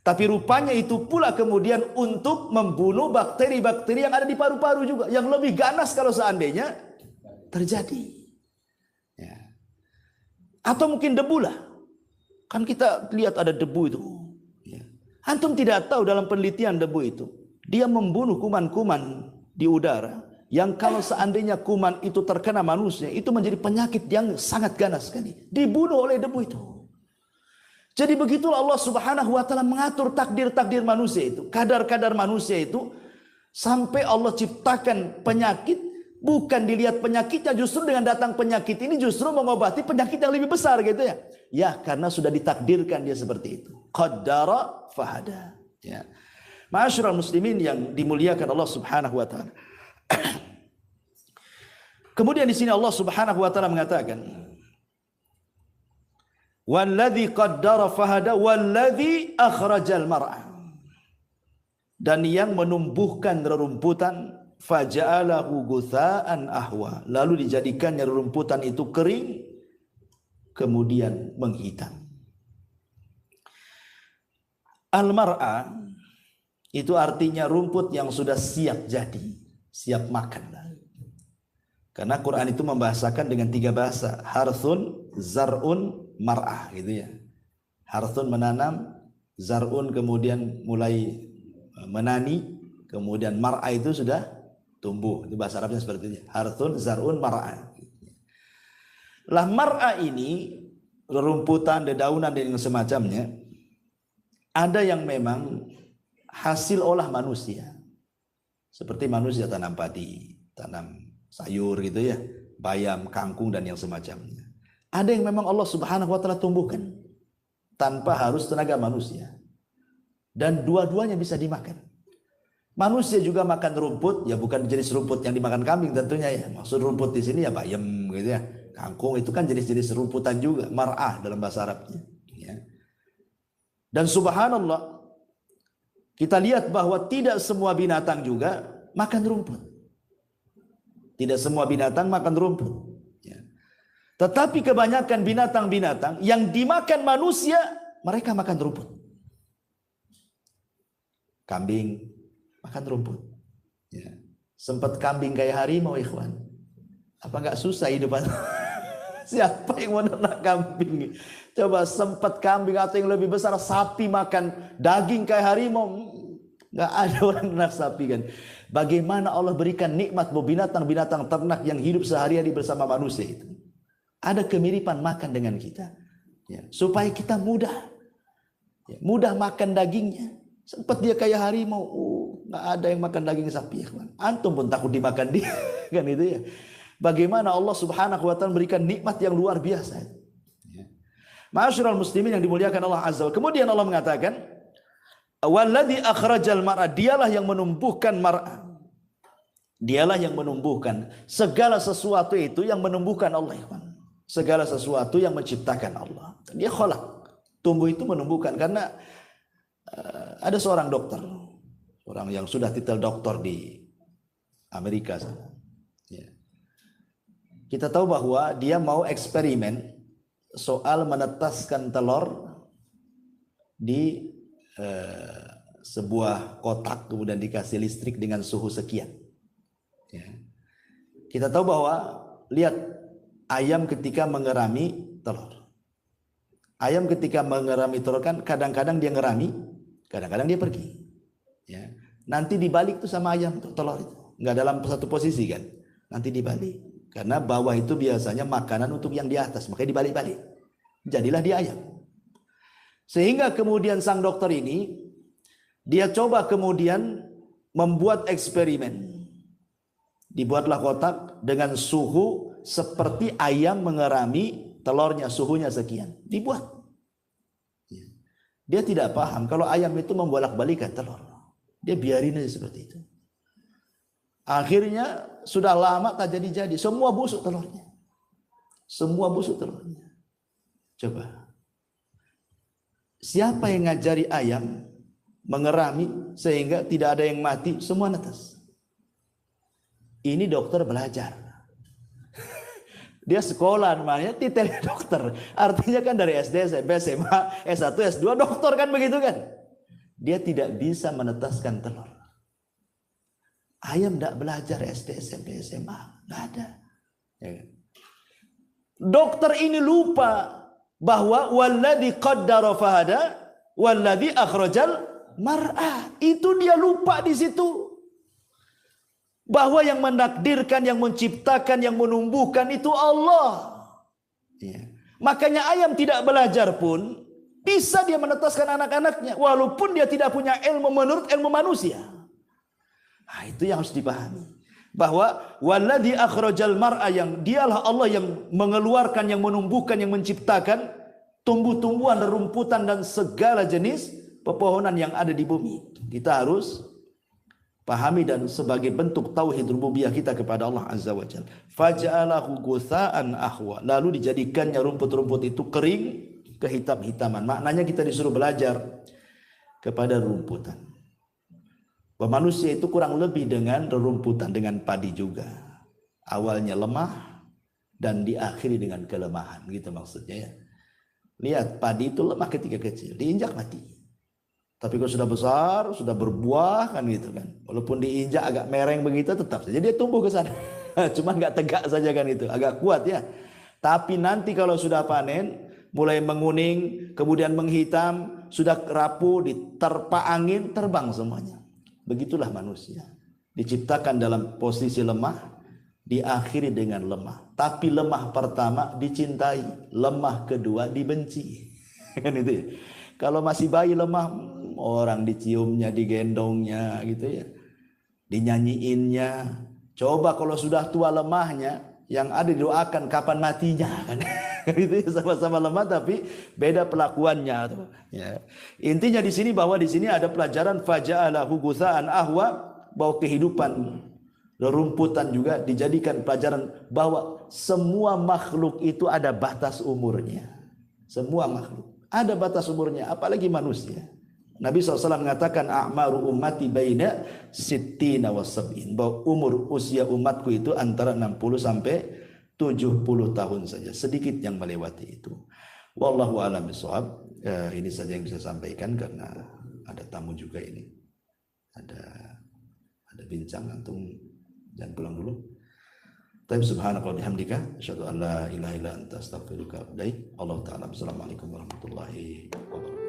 Tapi rupanya itu pula kemudian untuk membunuh bakteri-bakteri yang ada di paru-paru juga, yang lebih ganas kalau seandainya terjadi. Ya. Atau mungkin debu lah. Kan kita lihat ada debu itu. Ya. Antum tidak tahu dalam penelitian debu itu, dia membunuh kuman-kuman di udara, yang kalau seandainya kuman itu terkena manusia, itu menjadi penyakit yang sangat ganas sekali. Dibunuh oleh debu itu. Jadi begitulah Allah Subhanahu wa taala mengatur takdir-takdir manusia itu, kadar-kadar manusia itu, sampai Allah ciptakan penyakit, bukan dilihat penyakitnya, justru dengan datang penyakit ini justru mengobati penyakit yang lebih besar gitu ya. Ya, karena sudah ditakdirkan dia seperti itu. Qaddara fahada. Ya. Ma'asyiral muslimin yang dimuliakan Allah Subhanahu wa taala. Kemudian di sini Allah Subhanahu wa taala mengatakan, "Walladzi qaddara fahada walladzi akhrajal mar'a." Dan yang menumbuhkan rerumputan, faja'alahu gutsaan ahwa, lalu dijadikannya rerumputan itu kering kemudian menghitam. Al-mar'a itu artinya rumput yang sudah siap jadi, siap makan. Karena Quran itu membahasakan dengan 3 bahasa, harthun, zar'un, mar'ah gitu ya. Harthun menanam, zar'un kemudian mulai menani, kemudian mar'ah itu sudah tumbuh. Itu bahasa Arabnya seperti itu. Harthun, zar'un, mar'ah. Lah mar'ah ini, rerumputan, dedaunan dan yang semacamnya, ada yang memang hasil olah manusia. Seperti manusia tanam padi, tanam sayur gitu ya, bayam, kangkung dan yang semacamnya. Ada yang memang Allah Subhanahu wa taala tumbuhkan tanpa harus tenaga manusia. Dan dua-duanya bisa dimakan. Manusia juga makan rumput, ya bukan jenis rumput yang dimakan kambing tentunya ya. Maksud rumput di sini ya bayam gitu ya. Kangkung itu kan jenis-jenis rumputan juga, mar'ah dalam bahasa Arabnya. Ya. Dan subhanallah, kita lihat bahwa tidak semua binatang juga makan rumput. Tidak semua binatang makan rumput. Ya. Tetapi kebanyakan binatang-binatang yang dimakan manusia, mereka makan rumput. Kambing makan rumput. Ya. Sempat kambing kayak harimau, ikhwan. Apa nggak susah hidup? Siapa yang mau ternak kambing? Coba sempat kambing atau yang lebih besar sapi makan daging kayak harimau. Nggak ada orang ternak sapi kan. Bagaimana Allah berikan nikmat binatang-binatang ternak yang hidup sehari-hari bersama manusia itu. Ada kemiripan makan dengan kita. Ya, supaya kita mudah. Ya, mudah makan dagingnya. Sempat dia kayak harimau. Nggak ada yang makan daging sapi. Ya, antum pun takut dimakan dia. Kan itu ya. Bagaimana Allah Subhanahu wa taala memberikan nikmat yang luar biasa. Ma'asyiral muslimin yang dimuliakan Allah Azza wa Jalla. Kemudian Allah mengatakan, "Walladzi akhrajal mar'a", dialah yang menumbuhkan mar'a. Dialah yang menumbuhkan segala sesuatu itu yang menumbuhkan Allah. Segala sesuatu yang menciptakan Allah. Dia khalaq. Tumbuh itu menumbuhkan karena ada seorang dokter, orang yang sudah titel doktor di Amerika sana. Ya. Kita tahu bahwa dia mau eksperimen soal menetaskan telur di sebuah kotak kemudian dikasih listrik dengan suhu sekian. Ya. Kita tahu bahwa lihat ayam ketika mengerami telur. Ayam ketika mengerami telur kan kadang-kadang dia ngerami, kadang-kadang dia pergi. Ya. Nanti dibalik tuh sama ayam tuh telur itu, nggak dalam satu posisi kan. Nanti dibalik. Karena bawah itu biasanya makanan untuk yang di atas, makanya dibalik-balik. Jadilah dia ayam. Sehingga kemudian sang dokter ini, dia coba kemudian membuat eksperimen. Dibuatlah kotak dengan suhu seperti ayam mengerami telurnya, suhunya sekian. Dibuat. Dia tidak paham kalau ayam itu membolak-balikan telur. Dia biarin aja seperti itu. Akhirnya sudah lama tak jadi-jadi. Semua busuk telurnya. Semua busuk telurnya. Coba. Siapa yang ngajari ayam mengerami sehingga tidak ada yang mati? Semua netes. Ini dokter belajar. Dia sekolah namanya titelnya dokter. Artinya kan dari SD, SMP, SMA, S1, S2 dokter kan begitu kan. Dia tidak bisa menetaskan telur. Ayam tidak belajar SD, SMP, SMA. Tidak ada. Ya. Dokter ini lupa bahwa walladzi qaddara fahada walladzi akhrajal mar'ah. Itu dia lupa di situ. Bahwa yang menakdirkan, yang menciptakan, yang menumbuhkan itu Allah. Ya. Makanya ayam tidak belajar pun bisa dia menetaskan anak-anaknya. Walaupun dia tidak punya ilmu menurut ilmu manusia. Nah, itu yang harus dipahami. Bahwa walladzi akhrajal mar'a, yang dialah Allah yang mengeluarkan, yang menumbuhkan, yang menciptakan tumbuh-tumbuhan, rumputan dan segala jenis pepohonan yang ada di bumi. Kita harus pahami dan sebagai bentuk tauhid rububiyah kita kepada Allah Azza wa Jalla. Faja'alahu gutsa'an ahwa. Lalu dijadikannya rumput-rumput itu kering kehitam-hitaman. Maknanya kita disuruh belajar kepada rumputan. Bahwa manusia itu kurang lebih dengan rerumputan, dengan padi juga. Awalnya lemah dan diakhiri dengan kelemahan, gitu maksudnya ya. Lihat, padi itu lemah ketika kecil, diinjak mati. Tapi kalau sudah besar, sudah berbuah kan gitu kan. Walaupun diinjak agak mereng begitu tetap saja dia tumbuh ke sana. Cuma nggak tegak saja kan itu, agak kuat ya. Tapi nanti kalau sudah panen, mulai menguning, kemudian menghitam, sudah rapuh, diterpa angin, terbang semuanya. Begitulah manusia. Diciptakan dalam posisi lemah, diakhiri dengan lemah. Tapi lemah pertama dicintai, lemah kedua dibenci. Kan itu ya. Kalau masih bayi lemah, orang diciumnya, digendongnya gitu ya, dinyanyiinnya. Coba kalau sudah tua lemahnya, yang ada didoakan kapan matinya kan. Itu sama-sama lemah tapi beda pelakuannya tuh. Ya. Intinya di sini bahwa di sini ada pelajaran faja'alahu ghutsa'an ahwa, bahwa kehidupan rerumputan juga dijadikan pelajaran bahwa semua makhluk itu ada batas umurnya. Semua makhluk ada batas umurnya, apalagi manusia. Nabi SAW mengatakan a'maru ummati baina sittina wa sab'in, bahwa umur usia umatku itu antara 60 sampai 70 tahun saja, sedikit yang melewati itu. Wallahu a'lam bishawab. Ini saja yang bisa sampaikan karena ada tamu juga ini. Ada bincang, antum jangan pulang dulu. Tapi subhanaka wa bihamdika asyhadu an la ilaha illa anta astaghfiruka wa atubu ilaik. Allah taala. Assalamualaikum warahmatullahi wabarakatuh.